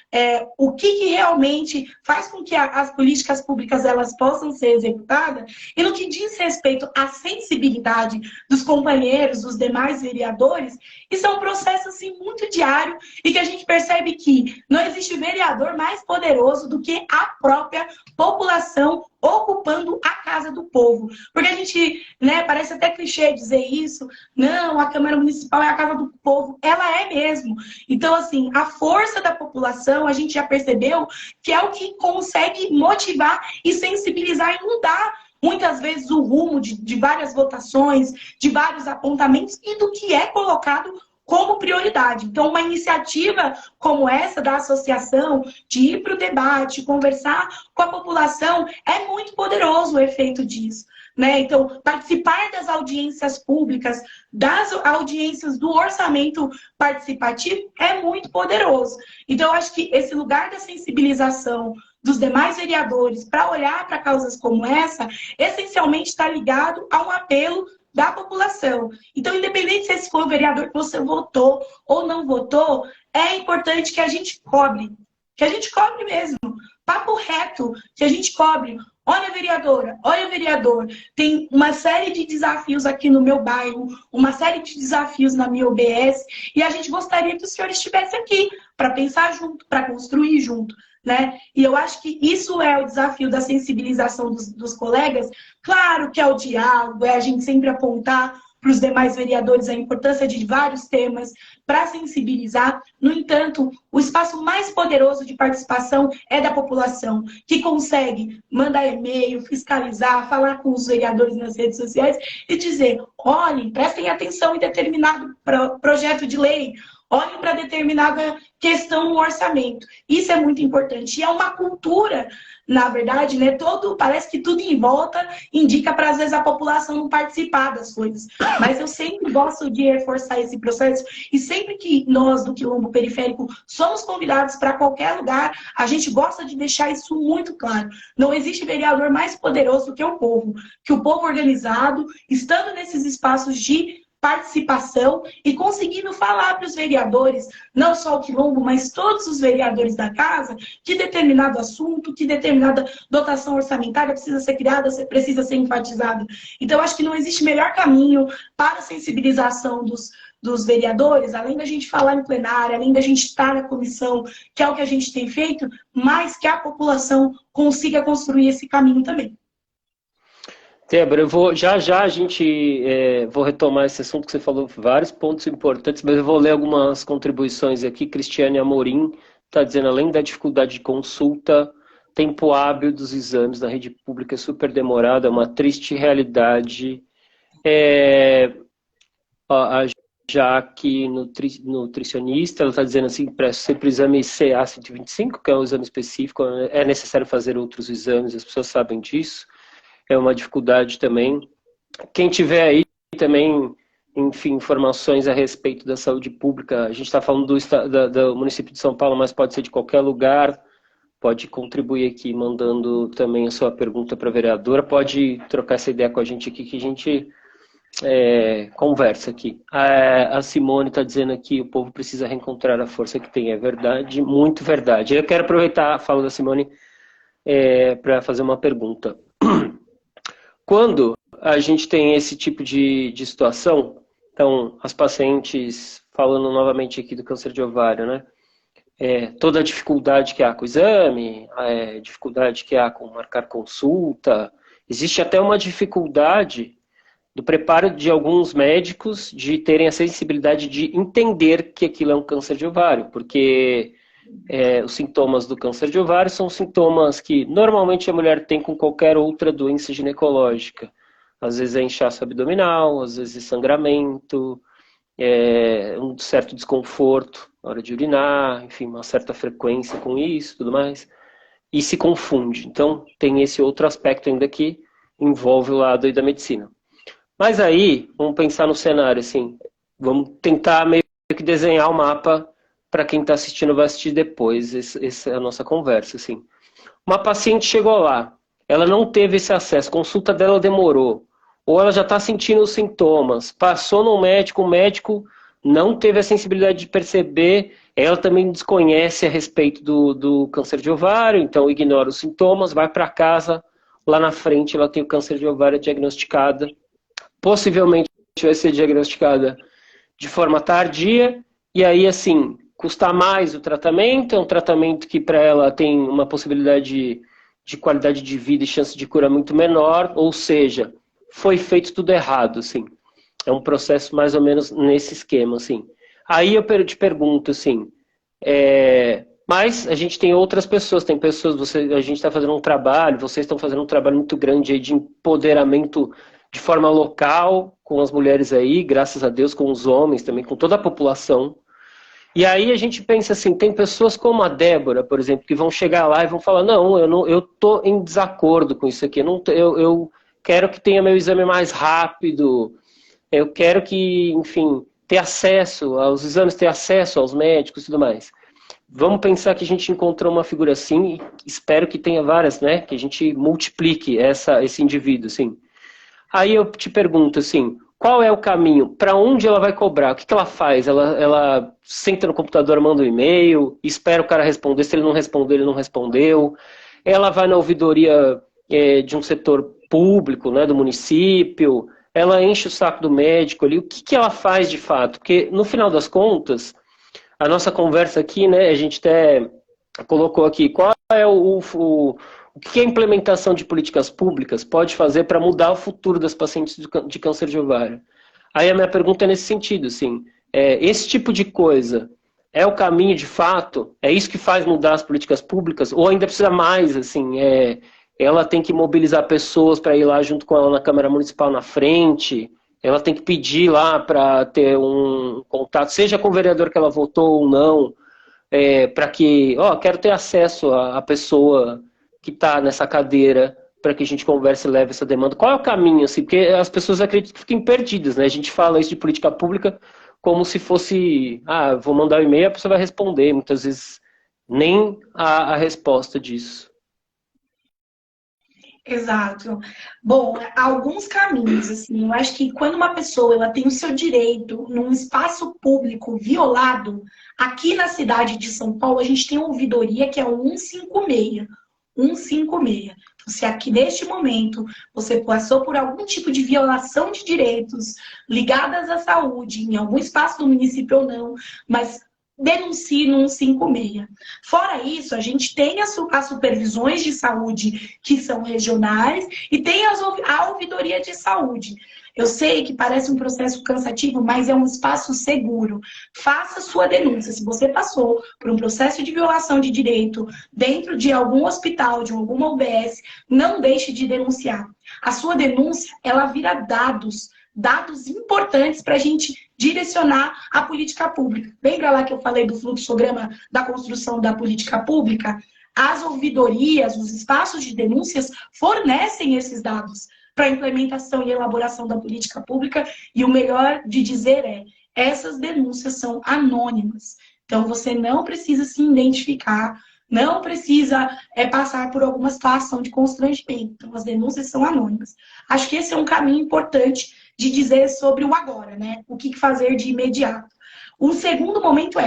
o que realmente faz com que as políticas públicas elas possam ser executadas, e no que diz respeito à sensibilidade dos companheiros, dos demais vereadores, isso é um processo assim, muito diário, e que a gente percebe que não existe vereador mais poderoso do que a própria população ocupando a casa do povo. Porque a gente, parece até clichê dizer isso, não, a Câmara Municipal é a casa do povo. Ela é mesmo. Então, assim, a força da população, a gente já percebeu que é o que consegue motivar e sensibilizar e mudar muitas vezes o rumo de várias votações, de vários apontamentos e do que é colocado como prioridade. Então, uma iniciativa como essa da associação, de ir para o debate, conversar com a população, é muito poderoso o efeito disso. Então, participar das audiências públicas, das audiências do orçamento participativo é muito poderoso. Então, eu acho que esse lugar da sensibilização dos demais vereadores para olhar para causas como essa, essencialmente está ligado a um apelo da população. Então, independente se esse for o vereador que você votou ou não votou, é importante que a gente cobre. Que a gente cobre mesmo. Papo reto, que a gente cobre. Olha, vereadora, olha, vereador, tem uma série de desafios aqui no meu bairro, uma série de desafios na minha OBS, e a gente gostaria que o senhor estivesse aqui para pensar junto, para construir junto. E eu acho que isso é o desafio da sensibilização dos colegas. Claro que é o diálogo, é a gente sempre apontar para os demais vereadores a importância de vários temas para sensibilizar. No entanto, o espaço mais poderoso de participação é da população, que consegue mandar e-mail, fiscalizar, falar com os vereadores nas redes sociais e dizer, olhem, prestem atenção em determinado projeto de lei, olhem para determinada questão no orçamento. Isso é muito importante. E é uma cultura, na verdade, parece que tudo em volta indica para, às vezes, a população não participar das coisas. Mas eu sempre gosto de reforçar esse processo. E sempre que nós, do Quilombo Periférico, somos convidados para qualquer lugar, a gente gosta de deixar isso muito claro. Não existe vereador mais poderoso que o povo. Que o povo organizado, estando nesses espaços de participação e conseguindo falar para os vereadores, não só o Quilombo, mas todos os vereadores da casa, que determinado assunto, que determinada dotação orçamentária precisa ser criada, precisa ser enfatizada. Então, acho que não existe melhor caminho para a sensibilização dos vereadores, além da gente falar em plenária, além da gente estar na comissão, que é o que a gente tem feito, mas que a população consiga construir esse caminho também. Débora, vou retomar esse assunto que você falou, vários pontos importantes, mas eu vou ler algumas contribuições aqui. Cristiane Amorim está dizendo, além da dificuldade de consulta, tempo hábil dos exames na rede pública é super demorado, é uma triste realidade. A Jaque, nutricionista, ela está dizendo assim, para sempre o exame CA-125, que é um exame específico, é necessário fazer outros exames, as pessoas sabem disso. É uma dificuldade também. Quem tiver aí também, enfim, informações a respeito da saúde pública, a gente está falando do município de São Paulo, mas pode ser de qualquer lugar, pode contribuir aqui mandando também a sua pergunta para a vereadora, pode trocar essa ideia com a gente aqui, que a gente conversa aqui. A Simone está dizendo aqui, o povo precisa reencontrar a força que tem, é verdade, muito verdade. Eu quero aproveitar a fala da Simone para fazer uma pergunta. Quando a gente tem esse tipo de situação, então, as pacientes, falando novamente aqui do câncer de ovário, né? Toda a dificuldade que há com o exame, a dificuldade que há com marcar consulta, existe até uma dificuldade do preparo de alguns médicos de terem a sensibilidade de entender que aquilo é um câncer de ovário, porque os sintomas do câncer de ovário são sintomas que normalmente a mulher tem com qualquer outra doença ginecológica. Às vezes é inchaço abdominal, às vezes é sangramento, um certo desconforto na hora de urinar, enfim, uma certa frequência com isso, tudo mais, e se confunde. Então, tem esse outro aspecto ainda que envolve o lado aí da medicina. Mas aí, vamos pensar no cenário, assim, vamos tentar meio que desenhar o mapa para quem está assistindo vai assistir depois, essa é a nossa conversa, assim. Uma paciente chegou lá, ela não teve esse acesso, a consulta dela demorou, ou ela já está sentindo os sintomas, passou no médico, o médico não teve a sensibilidade de perceber, ela também desconhece a respeito do câncer de ovário, então ignora os sintomas, vai para casa, lá na frente ela tem o câncer de ovário diagnosticada, possivelmente vai ser diagnosticada de forma tardia, e aí, assim, custa mais o tratamento, é um tratamento que para ela tem uma possibilidade de qualidade de vida e chance de cura muito menor, ou seja, foi feito tudo errado, assim. É um processo mais ou menos nesse esquema, assim. Aí eu te pergunto, assim, mas a gente tem outras pessoas, tem pessoas, a gente está fazendo um trabalho, vocês estão fazendo um trabalho muito grande aí de empoderamento de forma local, com as mulheres aí, graças a Deus, com os homens também, com toda a população. E aí a gente pensa assim, tem pessoas como a Débora, por exemplo, que vão chegar lá e vão falar, não, eu tô em desacordo com isso aqui, eu quero que tenha meu exame mais rápido, eu quero que, enfim, ter acesso aos exames, ter acesso aos médicos e tudo mais. Vamos pensar que a gente encontrou uma figura assim, e espero que tenha várias, né? Que a gente multiplique esse indivíduo, assim. Aí eu te pergunto, assim, qual é o caminho? Para onde ela vai cobrar? O que ela faz? Ela senta no computador, manda um e-mail, espera o cara responder. Se ele não responder, ele não respondeu. Ela vai na ouvidoria de um setor público, né, do município. Ela enche o saco do médico ali. O que ela faz de fato? Porque, no final das contas, a nossa conversa aqui, né, a gente até colocou aqui, qual é o que a implementação de políticas públicas pode fazer para mudar o futuro das pacientes de câncer de ovário? Aí a minha pergunta é nesse sentido, assim, esse tipo de coisa é o caminho de fato? É isso que faz mudar as políticas públicas? Ou ainda precisa mais, assim, ela tem que mobilizar pessoas para ir lá junto com ela na Câmara Municipal na frente, ela tem que pedir lá para ter um contato, seja com o vereador que ela votou ou não, para que, quero ter acesso à pessoa que está nessa cadeira, para que a gente converse e leve essa demanda. Qual é o caminho, assim? Porque as pessoas acreditam que fiquem perdidas, né? A gente fala isso de política pública como se fosse, vou mandar um e-mail, a pessoa vai responder. Muitas vezes nem a resposta disso. Exato. Bom, alguns caminhos, assim, eu acho que quando uma pessoa ela tem o seu direito num espaço público violado, aqui na cidade de São Paulo, a gente tem uma ouvidoria que é o 156. 156. Então, se aqui neste momento você passou por algum tipo de violação de direitos ligadas à saúde, em algum espaço do município ou não, mas denuncie no 156. Fora isso, a gente tem as supervisões de saúde que são regionais e tem a ouvidoria de saúde. Eu sei que parece um processo cansativo, mas é um espaço seguro. Faça sua denúncia. Se você passou por um processo de violação de direito dentro de algum hospital, de alguma UBS, não deixe de denunciar. A sua denúncia, ela vira dados importantes para a gente direcionar a política pública. Lembra lá que eu falei do fluxograma da construção da política pública? As ouvidorias, os espaços de denúncias fornecem esses dados para a implementação e elaboração da política pública, e o melhor de dizer essas denúncias são anônimas. Então, você não precisa se identificar, não precisa passar por alguma situação de constrangimento. Então, as denúncias são anônimas. Acho que esse é um caminho importante de dizer sobre o agora, né? O que fazer de imediato. O segundo momento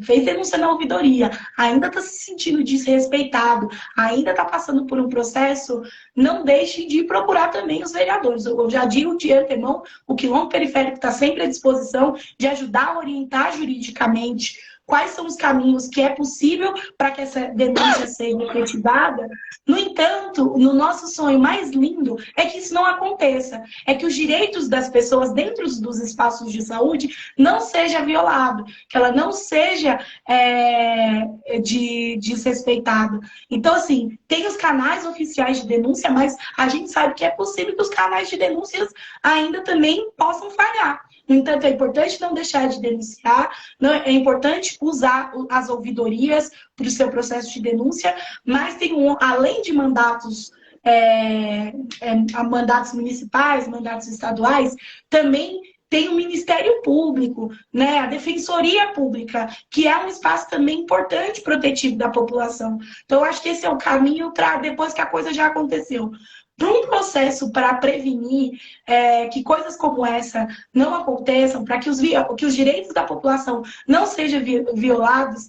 fez denúncia na ouvidoria, ainda está se sentindo desrespeitado, ainda está passando por um processo, não deixe de procurar também os vereadores. Eu já digo de antemão, o Quilombo Periférico está sempre à disposição de ajudar a orientar juridicamente quais são os caminhos que é possível para que essa denúncia seja efetivada. No entanto, no nosso sonho mais lindo é que isso não aconteça, é que os direitos das pessoas dentro dos espaços de saúde não seja violado, que ela não seja desrespeitada. Então, assim, tem os canais oficiais de denúncia, mas a gente sabe que é possível que os canais de denúncias ainda também possam falhar. No entanto, é importante não deixar de denunciar, é importante usar as ouvidorias para o seu processo de denúncia, mas tem além de mandatos, mandatos municipais, mandatos estaduais, também tem o Ministério Público, né, a Defensoria Pública, que é um espaço também importante protetivo da população. Então, eu acho que esse é o caminho para depois que a coisa já aconteceu. Para um processo para prevenir que coisas como essa não aconteçam, para que os direitos da população não sejam violados,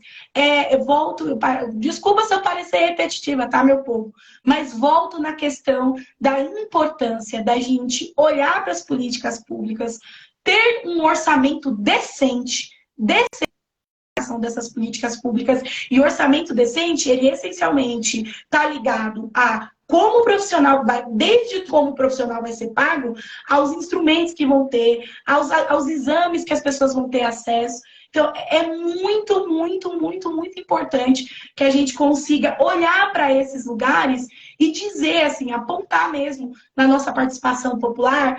desculpa se eu parecer repetitiva, tá, meu povo? Mas volto na questão da importância da gente olhar para as políticas públicas, ter um orçamento decente dessas políticas públicas. E o orçamento decente, ele essencialmente está ligado a como o profissional desde como o profissional vai ser pago, aos instrumentos que vão ter, aos exames que as pessoas vão ter acesso. Então, é muito, muito, muito, muito importante que a gente consiga olhar para esses lugares e dizer, assim, apontar mesmo na nossa participação popular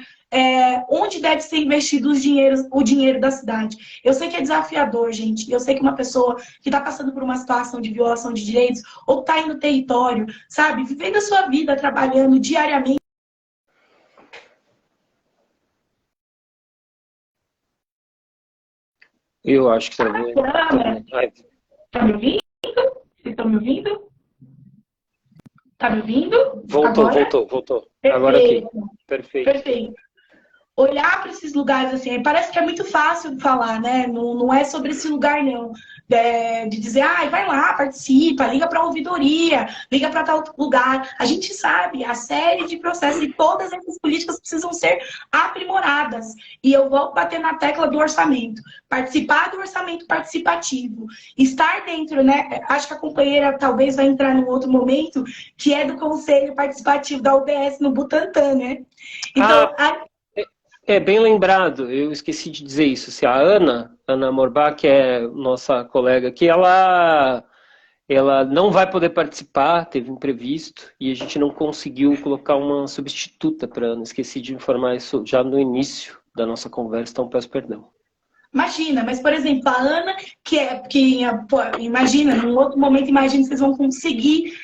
onde deve ser investido o dinheiro da cidade. Eu sei que é desafiador, gente. Eu sei que uma pessoa que está passando por uma situação de violação de direitos ou está aí no território, sabe, vivendo a sua vida, trabalhando diariamente. Eu acho que tá bom. Tá me ouvindo? Vocês estão me ouvindo? Tá me ouvindo? Voltou. Perfeito. Agora aqui. Perfeito. Olhar para esses lugares assim, parece que é muito fácil falar, né? Não é sobre esse lugar, não. De dizer, vai lá, participa, liga para a ouvidoria, liga para tal lugar. A gente sabe, a série de processos e todas essas políticas precisam ser aprimoradas. E eu vou bater na tecla do orçamento. Participar do orçamento participativo. Estar dentro, né? Acho que a companheira talvez vai entrar num outro momento, que é do Conselho Participativo da UBS no Butantã, né? Então, bem lembrado, eu esqueci de dizer isso. Se a Ana Morbach, que é nossa colega aqui, ela não vai poder participar, teve imprevisto, e a gente não conseguiu colocar uma substituta para Ana. Esqueci de informar isso já no início da nossa conversa, então peço perdão. Imagina, mas, por exemplo, a Ana, imagina, num outro momento, imagina que vocês vão conseguir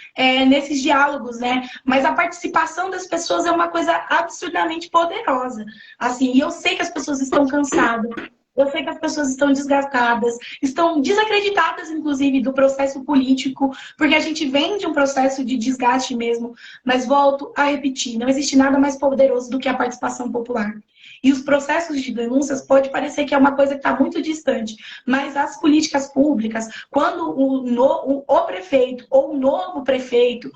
nesses diálogos, né? Mas a participação das pessoas é uma coisa absurdamente poderosa. Assim, e eu sei que as pessoas estão cansadas, eu sei que as pessoas estão desgastadas, estão desacreditadas, inclusive, do processo político, porque a gente vem de um processo de desgaste mesmo, mas volto a repetir, não existe nada mais poderoso do que a participação popular. E os processos de denúncias pode parecer que é uma coisa que está muito distante, mas as políticas públicas, quando o prefeito ou o novo prefeito,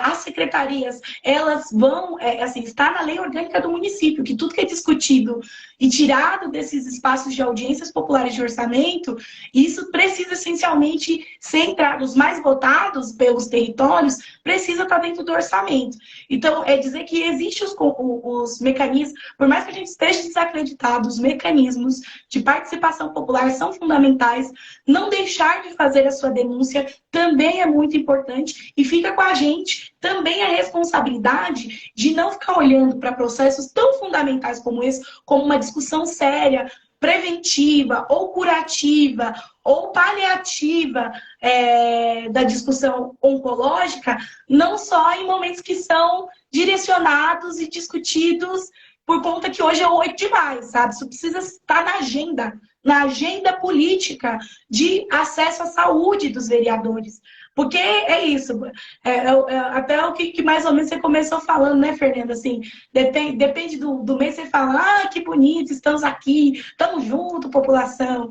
as secretarias, elas vão, está na lei orgânica do município, que tudo que é discutido e tirado desses espaços de audiências populares de orçamento, isso precisa essencialmente ser entrado. Os mais votados pelos territórios precisa estar dentro do orçamento. Então, é dizer que existem os mecanismos, por mais que a gente esteja desacreditado, os mecanismos de participação popular são fundamentais. Não deixar de fazer a sua denúncia também é muito importante e fica com a gente também a responsabilidade de não ficar olhando para processos tão fundamentais como esse, como uma discussão séria, preventiva, ou curativa, ou paliativa da discussão oncológica, não só em momentos que são direcionados e discutidos por conta que hoje é 8 de maio, sabe? Isso precisa estar na agenda política de acesso à saúde dos vereadores. Porque é isso, até o que mais ou menos você começou falando, né, Fernanda? Assim, depende do mês, você fala, que bonito, estamos aqui, estamos juntos, população,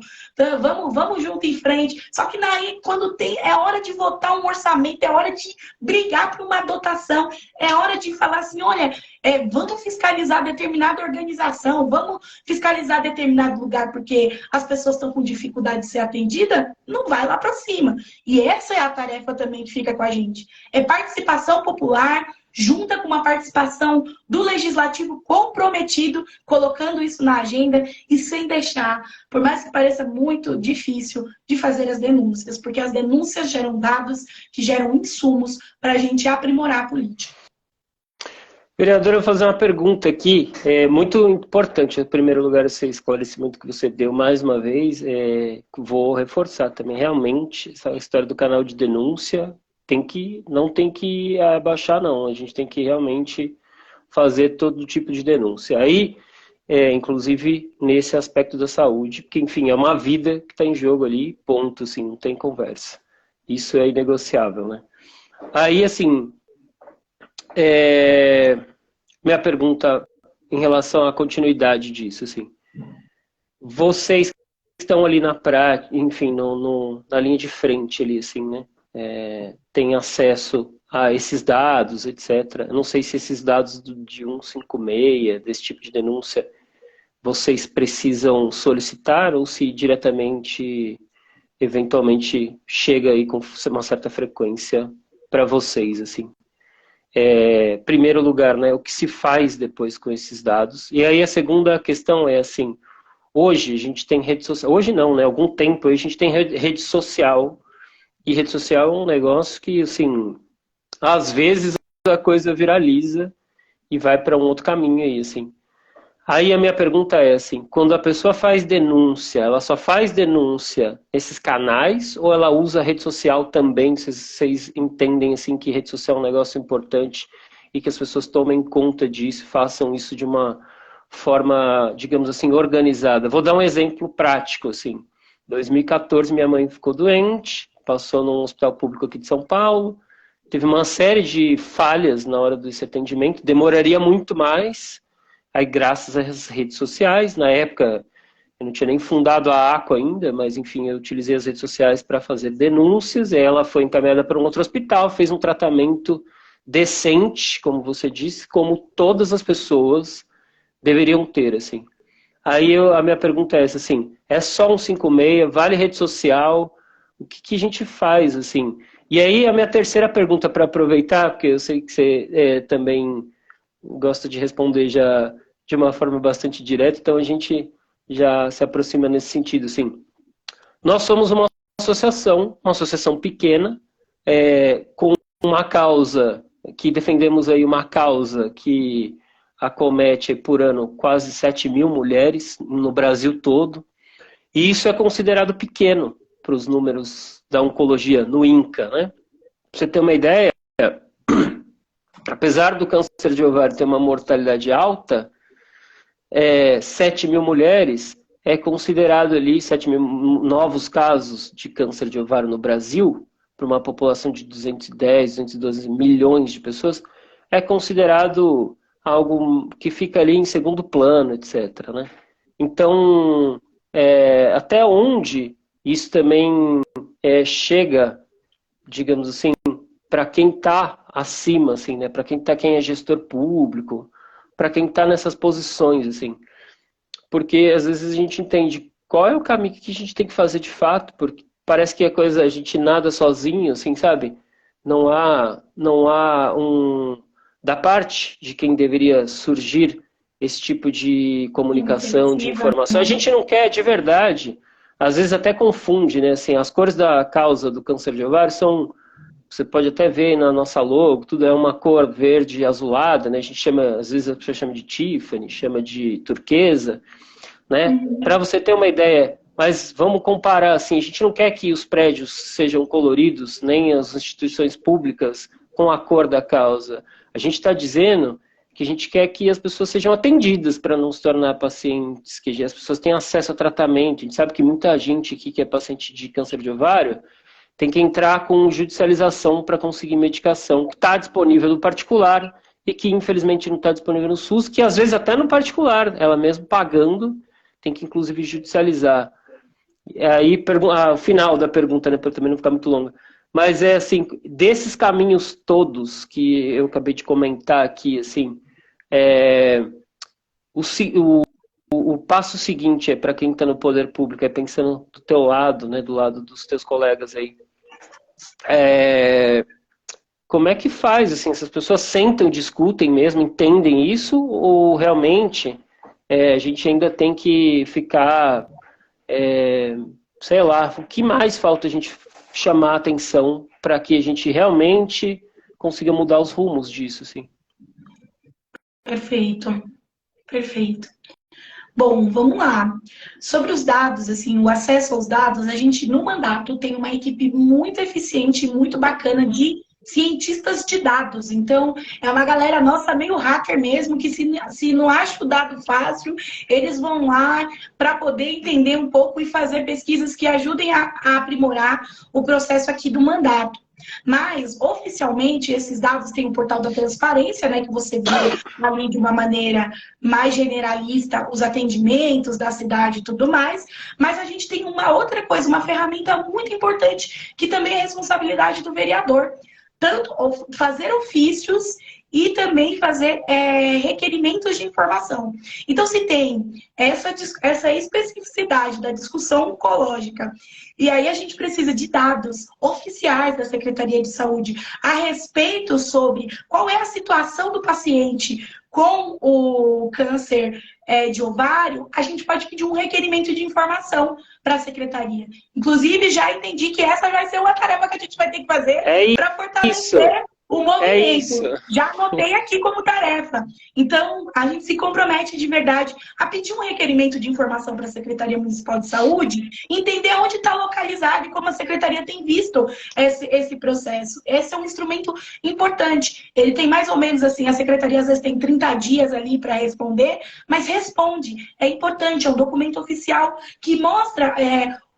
vamos junto em frente. Só que daí, quando é hora de votar um orçamento, é hora de brigar por uma dotação, é hora de falar assim, olha, vamos fiscalizar determinada organização, vamos fiscalizar determinado lugar porque as pessoas estão com dificuldade de ser atendidas, não vai lá para cima. E essa é a tarefa também que fica com a gente. É participação popular, junta com uma participação do legislativo comprometido, colocando isso na agenda e sem deixar, por mais que pareça muito difícil, de fazer as denúncias, porque as denúncias geram dados que geram insumos para a gente aprimorar a política. Vereadora, eu vou fazer uma pergunta aqui, muito importante. Em primeiro lugar, esse esclarecimento que você deu mais uma vez, vou reforçar também. Realmente, essa história do canal de denúncia não tem que abaixar, não. A gente tem que realmente fazer todo tipo de denúncia. Aí, inclusive, nesse aspecto da saúde, porque, enfim, é uma vida que está em jogo ali, ponto, assim, não tem conversa. Isso é inegociável, né? Aí, assim... minha pergunta em relação à continuidade disso, assim. Vocês estão ali na prática, enfim, na linha de frente ali, assim, né? Têm acesso a esses dados, etc. Eu não sei se esses dados de 156, desse tipo de denúncia, vocês precisam solicitar ou se diretamente, eventualmente, chega aí com uma certa frequência para vocês, assim. Primeiro lugar, né, o que se faz depois com esses dados. E aí a segunda questão é assim, hoje a gente tem rede social, hoje não, né, algum tempo a gente tem rede social, e rede social é um negócio que, assim, às vezes a coisa viraliza e vai para um outro caminho aí, assim. Aí a minha pergunta é assim, quando a pessoa faz denúncia, ela só faz denúncia nesses canais ou ela usa a rede social também? Vocês entendem assim que rede social é um negócio importante e que as pessoas tomem conta disso, façam isso de uma forma, digamos assim, organizada? Vou dar um exemplo prático, assim. Em 2014 minha mãe ficou doente, passou num hospital público aqui de São Paulo, teve uma série de falhas na hora desse atendimento, demoraria muito mais. Aí, graças às redes sociais, na época eu não tinha nem fundado a ACO ainda, mas enfim, eu utilizei as redes sociais para fazer denúncias, e ela foi encaminhada para um outro hospital, fez um tratamento decente, como você disse, como todas as pessoas deveriam ter, assim. Aí a minha pergunta é essa, assim, é só um 56, vale rede social, o que a gente faz, assim? E aí a minha terceira pergunta para aproveitar, porque eu sei que você também gosta de responder já de uma forma bastante direta, então a gente já se aproxima nesse sentido, assim. Nós somos uma associação pequena, com uma causa, que defendemos aí uma causa que acomete por ano quase 7 mil mulheres no Brasil todo, e isso é considerado pequeno para os números da oncologia no INCA, né? Pra você ter uma ideia, apesar do câncer de ovário ter uma mortalidade alta, 7 mil mulheres é considerado ali 7 mil novos casos de câncer de ovário no Brasil, para uma população de 210, 212 milhões de pessoas, é considerado algo que fica ali em segundo plano, etc., né? Então, até onde isso também chega, digamos assim, para quem está acima, assim, né? Para quem é gestor público, para quem está nessas posições, assim. Porque às vezes a gente entende qual é o caminho que a gente tem que fazer de fato, porque parece que a gente nada sozinho, assim, sabe? Não há da parte de quem deveria surgir esse tipo de comunicação, de informação. A gente não quer de verdade, às vezes até confunde, né? Assim, as cores da causa do câncer de ovário são... Você pode até ver na nossa logo, tudo é uma cor verde azulada, né? A gente chama, às vezes a pessoa chama de Tiffany, chama de turquesa, né? Para você ter uma ideia, mas vamos comparar assim, a gente não quer que os prédios sejam coloridos, nem as instituições públicas com a cor da causa. A gente está dizendo que a gente quer que as pessoas sejam atendidas para não se tornar pacientes, que as pessoas tenham acesso a tratamento. A gente sabe que muita gente aqui que é paciente de câncer de ovário tem que entrar com judicialização para conseguir medicação que está disponível no particular e que infelizmente não está disponível no SUS, que às vezes até no particular, ela mesmo pagando, tem que inclusive judicializar. Aí o final da pergunta, né, para também não ficar muito longa. Mas é assim, desses caminhos todos que eu acabei de comentar aqui, assim, O passo seguinte é para quem está no poder público, é pensando do teu lado, né, do lado dos teus colegas aí. Como é que faz? Assim, essas pessoas sentam, discutem mesmo, entendem isso? Ou realmente a gente ainda tem que ficar, sei lá, o que mais falta a gente chamar a atenção para que a gente realmente consiga mudar os rumos disso, assim? Perfeito, perfeito. Bom, vamos lá. Sobre os dados, assim, o acesso aos dados, a gente no mandato tem uma equipe muito eficiente, muito bacana de cientistas de dados. Então, é uma galera nossa meio hacker mesmo, que se não acha o dado fácil, eles vão lá para poder entender um pouco e fazer pesquisas que ajudem a aprimorar o processo aqui do mandato. Mas, oficialmente, esses dados têm o portal da transparência, né, que você vê ali de uma maneira mais generalista, os atendimentos da cidade e tudo mais. Mas a gente tem uma outra coisa, uma ferramenta muito importante, que também é responsabilidade do vereador. Tanto fazer ofícios e também fazer requerimentos de informação. Então, se tem essa especificidade da discussão oncológica, e aí a gente precisa de dados oficiais da Secretaria de Saúde a respeito sobre qual é a situação do paciente com o câncer de ovário, a gente pode pedir um requerimento de informação para a Secretaria. Inclusive, já entendi que essa vai ser uma tarefa que a gente vai ter que fazer para fortalecer o movimento. Já anotei aqui como tarefa. Então, a gente se compromete de verdade a pedir um requerimento de informação para a Secretaria Municipal de Saúde, entender onde está localizado e como a Secretaria tem visto esse processo. Esse é um instrumento importante. Ele tem mais ou menos assim, a Secretaria às vezes tem 30 dias ali para responder, mas responde. É importante, é um documento oficial que mostra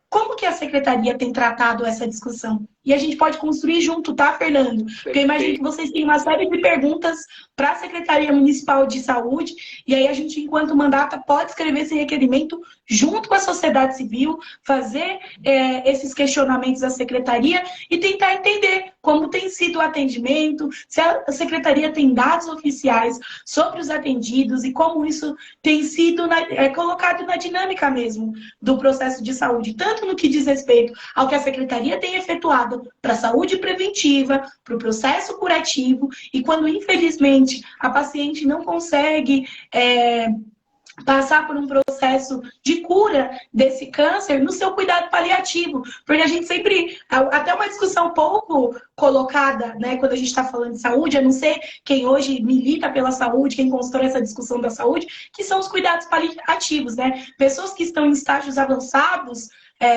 como que a Secretaria tem tratado essa discussão. E a gente pode construir junto, tá, Fernando? Porque eu imagino que vocês têm uma série de perguntas para a Secretaria Municipal de Saúde, e aí a gente, enquanto mandata, pode escrever esse requerimento junto com a sociedade civil, fazer esses questionamentos à Secretaria e tentar entender como tem sido o atendimento, se a Secretaria tem dados oficiais sobre os atendidos e como isso tem sido colocado na dinâmica mesmo do processo de saúde, tanto no que diz respeito ao que a Secretaria tem efetuado para a saúde preventiva, para o processo curativo, e quando, infelizmente, a paciente não consegue passar por um processo de cura desse câncer, no seu cuidado paliativo. Porque a gente sempre, até uma discussão pouco colocada, né, quando a gente está falando de saúde, a não ser quem hoje milita pela saúde, quem constrói essa discussão da saúde, que são os cuidados paliativos, né? Pessoas que estão em estágios avançados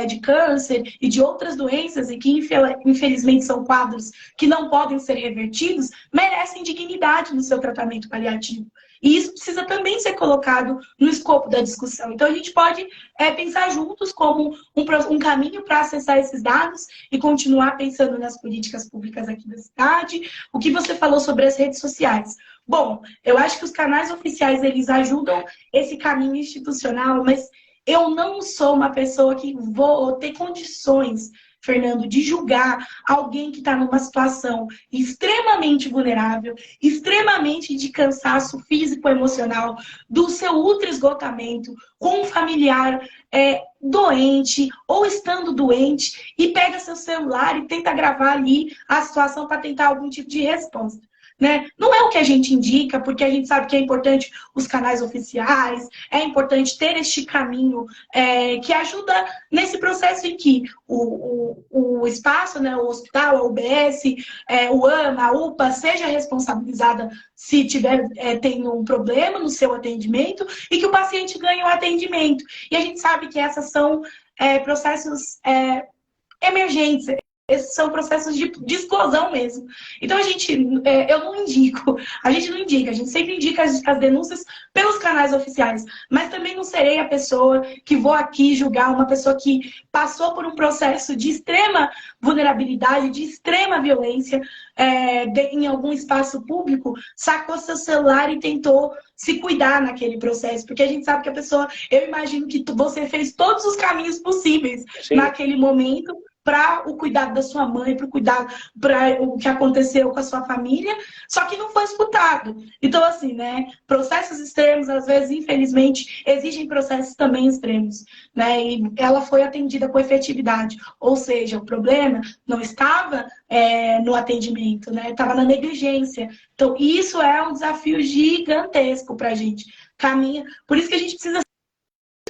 de câncer e de outras doenças e que infelizmente são quadros que não podem ser revertidos, merecem dignidade no seu tratamento paliativo. E isso precisa também ser colocado no escopo da discussão. Então, a gente pode pensar juntos como um caminho para acessar esses dados e continuar pensando nas políticas públicas aqui da cidade. O que você falou sobre as redes sociais? Bom, eu acho que os canais oficiais, eles ajudam esse caminho institucional, mas eu não sou uma pessoa que vou ter condições, Fernando, de julgar alguém que está numa situação extremamente vulnerável, extremamente de cansaço físico e emocional, do seu ultra esgotamento, com um familiar doente ou estando doente, e pega seu celular e tenta gravar ali a situação para tentar algum tipo de resposta. Né? Não é o que a gente indica, porque a gente sabe que é importante os canais oficiais, é importante ter este caminho que ajuda nesse processo em que o espaço, né, o hospital, a UBS, o AMA, a UPA, seja responsabilizada se tem um problema no seu atendimento e que o paciente ganhe o atendimento. E a gente sabe que essas são processos emergentes. Esses são processos de explosão mesmo. Então, eu não indico, a gente sempre indica as denúncias pelos canais oficiais, mas também não serei a pessoa que vou aqui julgar uma pessoa que passou por um processo de extrema vulnerabilidade, de extrema violência em algum espaço público, sacou seu celular e tentou se cuidar naquele processo, porque a gente sabe que a pessoa, eu imagino que você fez todos os caminhos possíveis naquele momento para o cuidado da sua mãe, para o cuidado, para o que aconteceu com a sua família, só que não foi escutado. Então, assim, né, processos extremos, às vezes, infelizmente, exigem processos também extremos, né, e ela foi atendida com efetividade, ou seja, o problema não estava no atendimento, né, estava na negligência. Então, isso é um desafio gigantesco para a gente. Caminha, por isso que a gente precisa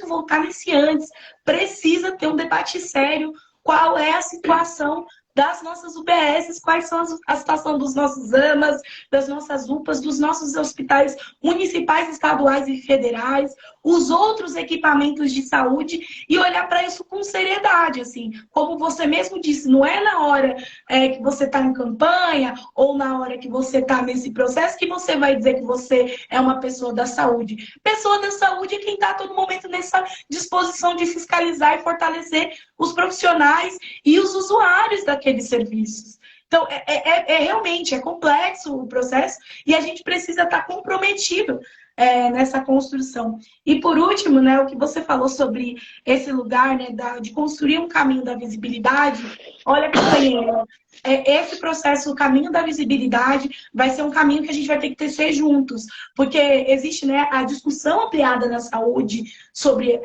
voltar nesse antes, precisa ter um debate sério. Qual é a situação das nossas UBSs, quais são a situação dos nossos AMAs, das nossas UPAs, dos nossos hospitais municipais, estaduais e federais, os outros equipamentos de saúde, e olhar para isso com seriedade, assim, como você mesmo disse, não é na hora que você está em campanha ou na hora que você está nesse processo que você vai dizer que você é uma pessoa da saúde. Pessoa da saúde é quem está a todo momento nessa disposição de fiscalizar e fortalecer os profissionais e os usuários daqueles serviços. Então, realmente é complexo o processo e a gente precisa estar comprometido nessa construção. E por último, né, o que você falou sobre esse lugar, né, de construir um caminho da visibilidade, olha, companheira, esse processo, o caminho da visibilidade, vai ser um caminho que a gente vai ter que tecer juntos, porque existe, né, a discussão ampliada na saúde sobre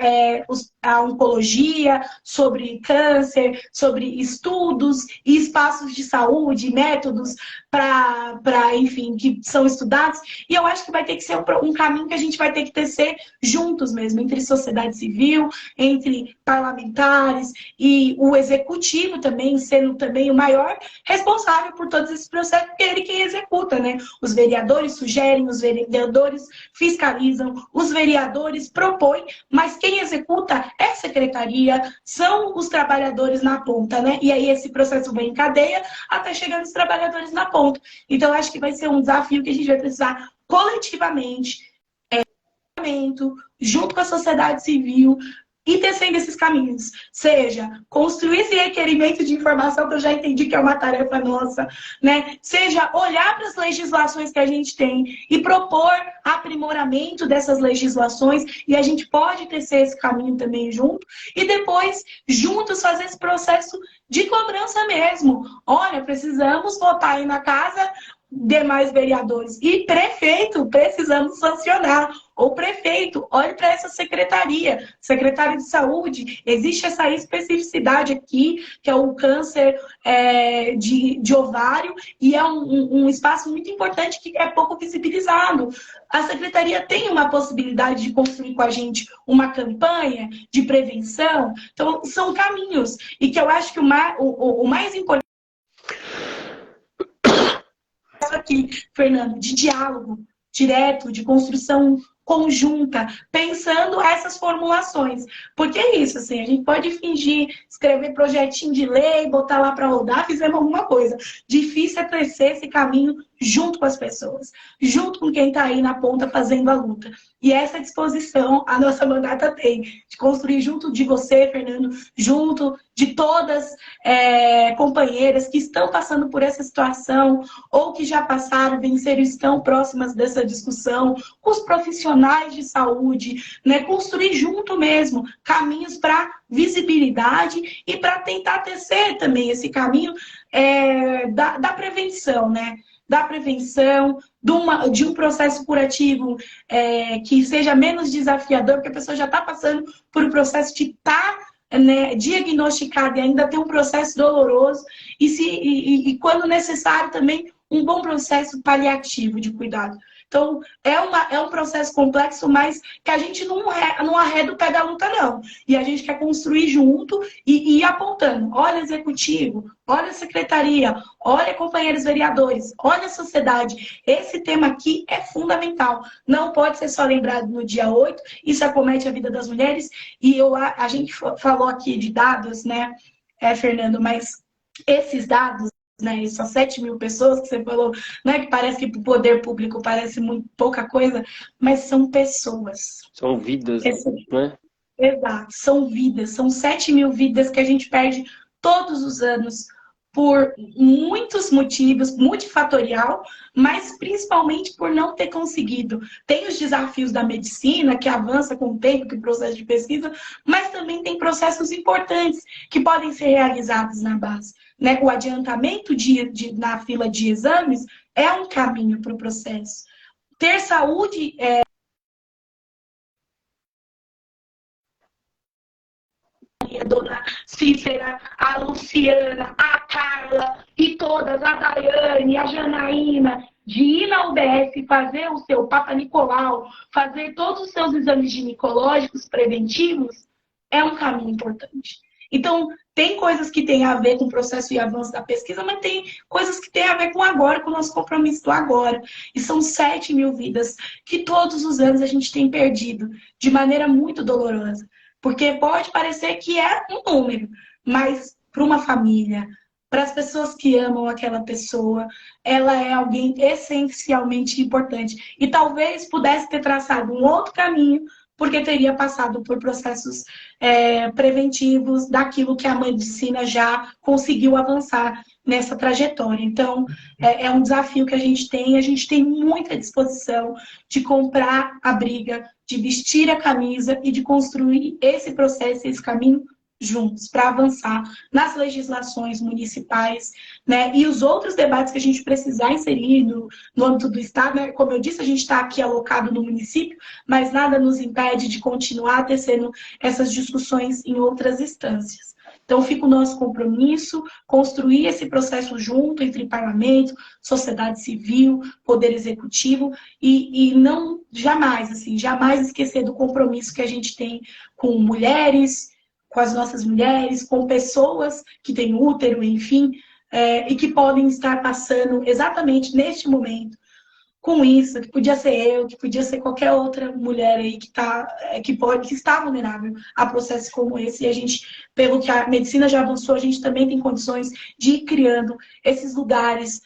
a oncologia, sobre câncer, sobre estudos e espaços de saúde, métodos para, enfim, que são estudados, e eu acho que vai ter que ser um caminho que a gente vai ter que tecer juntos mesmo, entre sociedade civil, entre parlamentares e o executivo também, sendo também o maior responsável por todos esses processos, porque é ele quem executa, né? Os vereadores sugerem, os vereadores fiscalizam, os vereadores propõem, mas quem executa é a secretaria, são os trabalhadores na ponta, né? E aí esse processo vem em cadeia até chegar nos trabalhadores na ponta. Então, acho que vai ser um desafio que a gente vai precisar coletivamente, junto com a sociedade civil, e tecendo esses caminhos. Seja construir esse requerimento de informação, que eu já entendi que é uma tarefa nossa, né? Seja olhar para as legislações que a gente tem e propor aprimoramento dessas legislações, e a gente pode tecer esse caminho também junto, e depois, juntos, fazer esse processo de cobrança mesmo. Olha, precisamos votar aí na casa demais vereadores. E prefeito, precisamos sancionar. Ou prefeito, olhe para essa secretaria, secretário de saúde, existe essa especificidade aqui, que é o câncer de ovário, e é um espaço muito importante que é pouco visibilizado. A secretaria tem uma possibilidade de construir com a gente uma campanha de prevenção, então são caminhos, e que eu acho que o mais importante aqui, Fernando, de diálogo direto, de construção conjunta, pensando essas formulações. Porque é isso, assim, a gente pode fingir, escrever projetinho de lei, botar lá para rodar, fizemos alguma coisa. Difícil é crescer esse caminho junto com as pessoas, junto com quem está aí na ponta fazendo a luta. E essa disposição a nossa mandata tem, de construir junto de você, Fernando, junto de todas companheiras que estão passando por essa situação, ou que já passaram, venceram, estão próximas dessa discussão, com os profissionais de saúde, né? Construir junto mesmo caminhos para visibilidade e para tentar tecer também esse caminho da prevenção, né? Da prevenção, de um processo curativo que seja menos desafiador, porque a pessoa já está passando por um processo de estar diagnosticada e ainda tem um processo doloroso, e quando necessário também um bom processo paliativo de cuidado. Então, é um processo complexo, mas que a gente não arreda o pé da luta, não. E a gente quer construir junto e ir apontando. Olha, executivo, olha, secretaria, olha, companheiros vereadores, olha, a sociedade. Esse tema aqui é fundamental. Não pode ser só lembrado no dia 8, isso acomete a vida das mulheres. E a gente falou aqui de dados, né, Fernando, mas esses dados, né, só 7.000 pessoas que você falou, né, que parece que para o poder público parece muito pouca coisa, mas são pessoas. São vidas, né? Exato, são vidas, são 7.000 vidas que a gente perde todos os anos por muitos motivos, multifatorial, mas principalmente por não ter conseguido. Tem os desafios da medicina, que avança com o tempo, que o processo de pesquisa, mas também tem processos importantes que podem ser realizados na base. Né? O adiantamento na fila de exames é um caminho para o processo. Ter saúde a dona Cícera, a Luciana, a Carla e todas, a Daiane, a Janaína, de ir na UBS fazer o seu Papa Nicolau, fazer todos os seus exames ginecológicos preventivos, é um caminho importante. Então, tem coisas que têm a ver com o processo e avanço da pesquisa, mas tem coisas que têm a ver com agora, com o nosso compromisso do agora. E são 7 mil vidas que todos os anos a gente tem perdido de maneira muito dolorosa. Porque pode parecer que é um número, mas para uma família, para as pessoas que amam aquela pessoa, ela é alguém essencialmente importante. E talvez pudesse ter traçado um outro caminho, porque teria passado por processos preventivos daquilo que a medicina já conseguiu avançar nessa trajetória. Então, é um desafio que a gente tem muita disposição de comprar a briga, de vestir a camisa e de construir esse processo, esse caminho juntos, para avançar nas legislações municipais, né? E os outros debates que a gente precisar inserir no âmbito do Estado, né? Como eu disse, a gente está aqui alocado no município, mas nada nos impede de continuar tecendo essas discussões em outras instâncias. Então, fica o nosso compromisso, construir esse processo junto entre parlamento, sociedade civil, poder executivo e não jamais esquecer do compromisso que a gente tem com mulheres, com as nossas mulheres, com pessoas que têm útero, enfim, e que podem estar passando exatamente neste momento com isso, que podia ser eu, que podia ser qualquer outra mulher aí que está vulnerável a processos como esse. E a gente, pelo que a medicina já avançou, a gente também tem condições de ir criando esses lugares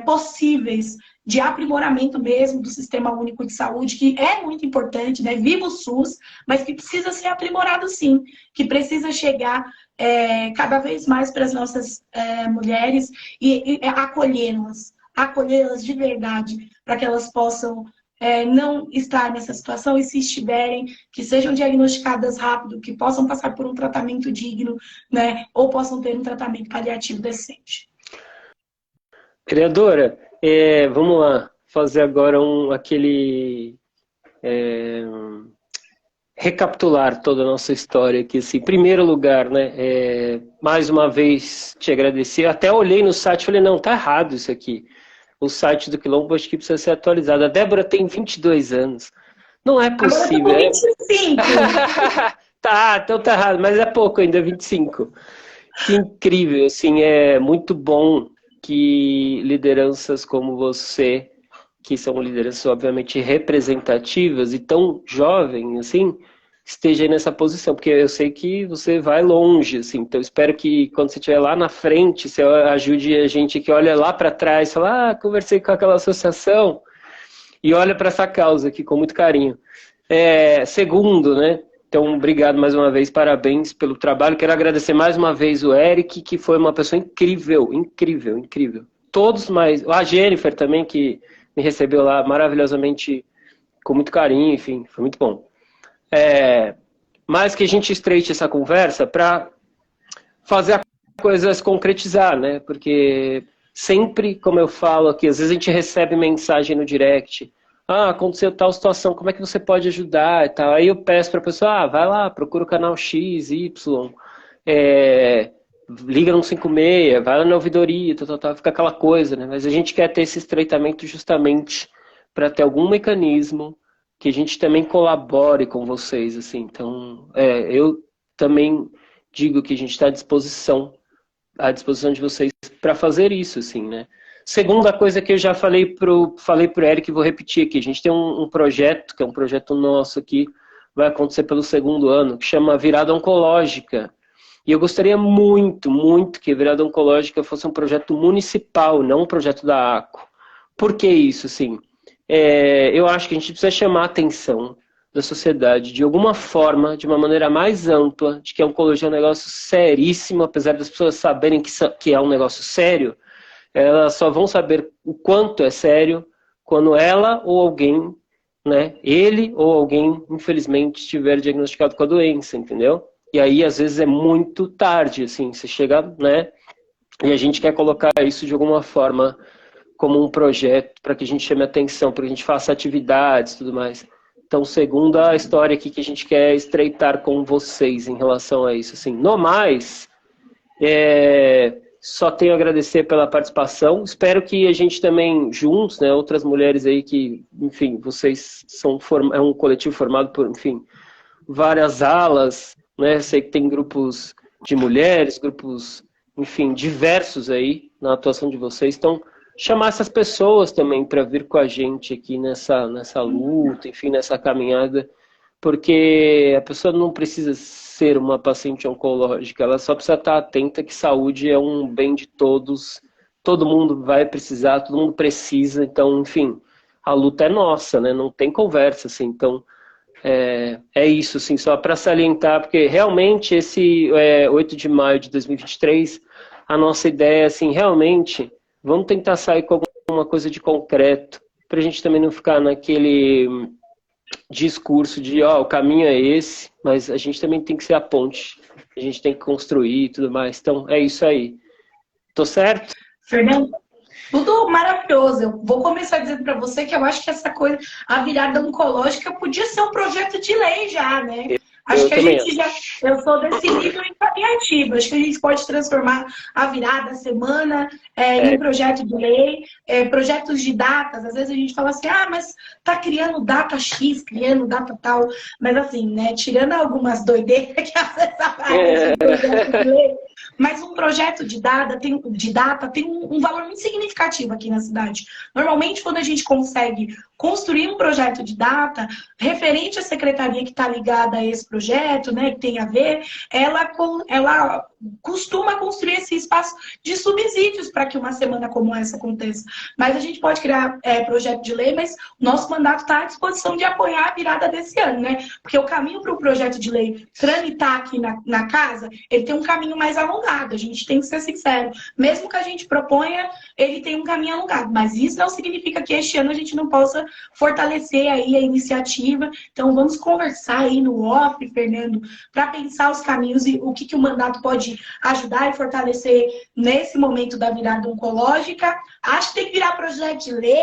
possíveis de aprimoramento mesmo do Sistema Único de Saúde, que é muito importante, né? Viva o SUS, mas que precisa ser aprimorado sim, que precisa chegar cada vez mais para as nossas mulheres e acolhê-las de verdade, para que elas possam não estar nessa situação e, se estiverem, que sejam diagnosticadas rápido, que possam passar por um tratamento digno, né? Ou possam ter um tratamento paliativo decente. Vereadora, vamos lá, fazer agora recapitular toda a nossa história aqui. Assim, em primeiro lugar, né, mais uma vez te agradecer. Até olhei no site e falei, não, tá errado isso aqui. O site do Quilombo acho que precisa ser atualizado. A Débora tem 22 anos. Não é possível. Agora eu tô com 25. Tá, então tá errado, mas é pouco ainda, 25. Que incrível, assim, é muito bom que lideranças como você, que são lideranças obviamente representativas e tão jovem, assim, esteja aí nessa posição, porque eu sei que você vai longe, assim, então eu espero que quando você estiver lá na frente, você ajude a gente que olha lá para trás, fala, conversei com aquela associação, e olha para essa causa aqui com muito carinho. Segundo, né, então obrigado mais uma vez, parabéns pelo trabalho, quero agradecer mais uma vez o Eric, que foi uma pessoa incrível, incrível, incrível. Todos mais, a Jennifer também, que me recebeu lá maravilhosamente, com muito carinho, enfim, foi muito bom. Mas que a gente estreite essa conversa para fazer as coisas concretizar, né? Porque sempre, como eu falo aqui, às vezes a gente recebe mensagem no direct, aconteceu tal situação, como é que você pode ajudar e tal. Aí eu peço para a pessoa, vai lá, procura o canal X, Y, liga no 56, vai lá na ouvidoria, fica aquela coisa, né? Mas a gente quer ter esse estreitamento justamente para ter algum mecanismo que a gente também colabore com vocês, assim. Então, eu também digo que a gente está à disposição de vocês para fazer isso, assim, né? Segunda coisa que eu já falei pro Eric, vou repetir aqui, a gente tem um projeto, que é um projeto nosso aqui, vai acontecer pelo segundo ano, que chama Virada Oncológica. E eu gostaria muito, muito que a Virada Oncológica fosse um projeto municipal, não um projeto da ACO. Por que isso, assim? Eu acho que a gente precisa chamar atenção da sociedade, de alguma forma, de uma maneira mais ampla, de que a oncologia é um negócio seríssimo, apesar das pessoas saberem que é um negócio sério, elas só vão saber o quanto é sério quando ela ou alguém, né, ele ou alguém, infelizmente, estiver diagnosticado com a doença, entendeu? E aí, às vezes, é muito tarde, assim, você chega, né, e a gente quer colocar isso de alguma forma como um projeto para que a gente chame atenção, para que a gente faça atividades e tudo mais. Então, segunda história aqui que a gente quer estreitar com vocês em relação a isso. Assim, no mais, só tenho a agradecer pela participação. Espero que a gente também, juntos, né, outras mulheres aí que, enfim, vocês são é um coletivo formado por, enfim, várias alas, né? Sei que tem grupos de mulheres, grupos, enfim, diversos aí na atuação de vocês. Então, chamar essas pessoas também para vir com a gente aqui nessa luta, enfim, nessa caminhada, porque a pessoa não precisa ser uma paciente oncológica, ela só precisa estar atenta que saúde é um bem de todos, todo mundo vai precisar, todo mundo precisa, então, enfim, a luta é nossa, né? Não tem conversa, assim, então é isso, assim, só para salientar, porque realmente esse 8 de maio de 2023, a nossa ideia, assim, realmente, vamos tentar sair com alguma coisa de concreto, para a gente também não ficar naquele discurso de, o caminho é esse, mas a gente também tem que ser a ponte, a gente tem que construir e tudo mais. Então, é isso aí. Tô certo? Fernando, tudo maravilhoso. Eu vou começar dizendo para você que eu acho que essa coisa, a virada oncológica, podia ser um projeto de lei já, né? Acho que a gente já. Eu sou desse nível criativo. Acho que a gente pode transformar a virada, a semana, em um projeto de lei, projetos de datas. Às vezes a gente fala assim, mas tá criando data X, criando data tal. Mas assim, né? Tirando algumas doideiras que às vezes aparecem no projeto de lei. Mas um projeto de data tem um valor muito significativo aqui na cidade. Normalmente, quando a gente consegue construir um projeto de data referente à secretaria que está ligada a esse projeto, né, que tem a ver, ela costuma construir esse espaço de subsídios para que uma semana como essa aconteça. Mas a gente pode criar projeto de lei, mas nosso mandato está à disposição de apoiar a virada desse ano, né? Porque o caminho para o projeto de lei tramitar aqui na casa, ele tem um caminho mais alongado, a gente tem que ser sincero. Mesmo que a gente proponha, ele tem um caminho alongado, mas isso não significa que este ano a gente não possa fortalecer aí a iniciativa. Então vamos conversar aí no off, Fernando, para pensar os caminhos e o que o mandato pode ajudar e fortalecer nesse momento da virada oncológica. Acho que tem que virar projeto de lei,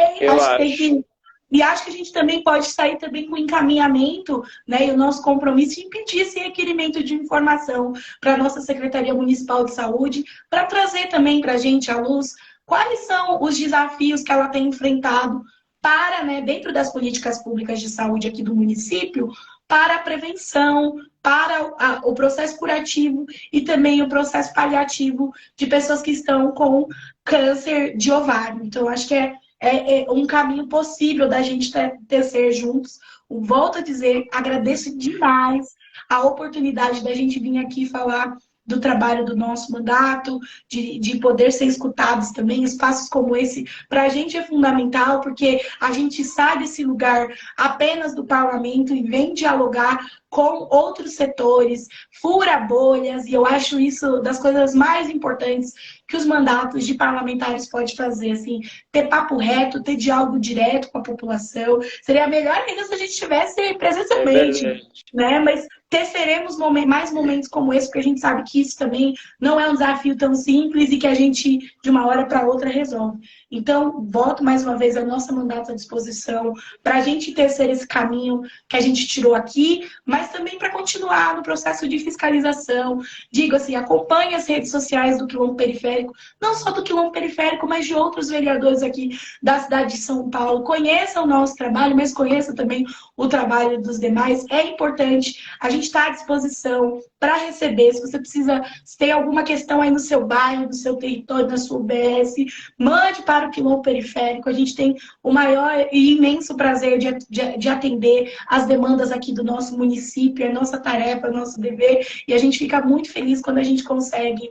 e acho que a gente também pode sair também com encaminhamento, né, e o nosso compromisso de pedir esse requerimento de informação para a nossa Secretaria Municipal de Saúde, para trazer também para a gente à luz quais são os desafios que ela tem enfrentado para, né, dentro das políticas públicas de saúde aqui do município, para a prevenção, para o processo curativo e também o processo paliativo de pessoas que estão com câncer de ovário. Então, acho que é um caminho possível da gente tecer juntos. Volto a dizer, agradeço demais a oportunidade da gente vir aqui falar do trabalho do nosso mandato, de poder ser escutados também. Espaços como esse, para a gente é fundamental, porque a gente sai desse lugar apenas do parlamento e vem dialogar com outros setores, fura bolhas, e eu acho isso das coisas mais importantes que os mandatos de parlamentares podem fazer, assim, ter papo reto, ter diálogo direto com a população. Seria melhor ainda se a gente estivesse presencialmente, né? Mas teremos mais momentos como esse, porque a gente sabe que isso também não é um desafio tão simples e que a gente, de uma hora para outra, resolve. Então, volto mais uma vez a nossa mandato à disposição para a gente tecer esse caminho que a gente tirou aqui, mas também para continuar no processo de fiscalização. Digo assim, acompanhe as redes sociais do Quilombo Periférico, não só do Quilombo Periférico, mas de outros vereadores aqui da cidade de São Paulo. Conheça o nosso trabalho, mas conheça também o trabalho dos demais. É importante, a gente está à disposição para receber. Se você precisa, se tem alguma questão aí no seu bairro, no seu território, na sua UBS, mande para o Quilombo Periférico. A gente tem o maior e imenso prazer de atender as demandas aqui do nosso município, é nossa tarefa, é nosso dever, e a gente fica muito feliz quando a gente consegue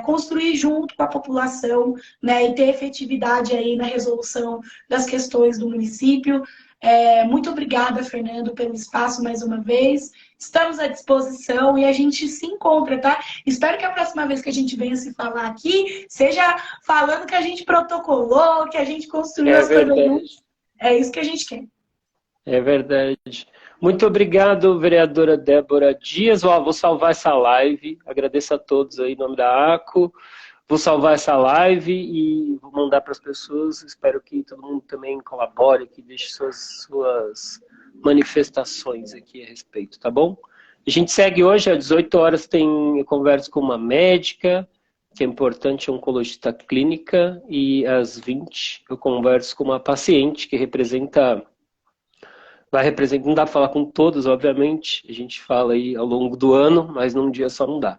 construir junto com a população, né, e ter efetividade aí na resolução das questões do município. Muito obrigada, Fernando, pelo espaço mais uma vez. Estamos à disposição e a gente se encontra, tá? Espero que a próxima vez que a gente venha se falar aqui, seja falando que a gente protocolou, que a gente construiu as coisas juntos. É isso que a gente quer. É verdade. Muito obrigado, vereadora Débora Dias. Vou salvar essa live. Agradeço a todos aí em nome da ACO. Vou salvar essa live e vou mandar para as pessoas. Espero que todo mundo também colabore, que deixe suas manifestações aqui a respeito, tá bom? A gente segue hoje, às 18 horas, eu converso com uma médica, que é importante, oncologista clínica, e às 20 eu converso com uma paciente que vai representar, não dá para falar com todos, obviamente, a gente fala aí ao longo do ano, mas num dia só não dá.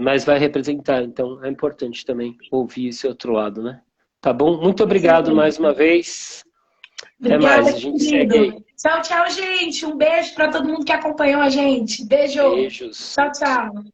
Mas vai representar, então é importante também ouvir esse outro lado, né? Tá bom? Muito obrigado mais uma vez. Obrigada, até mais, a gente segue aí. Tchau, tchau, gente. Um beijo para todo mundo que acompanhou a gente. Beijo. Beijos. Tchau, tchau.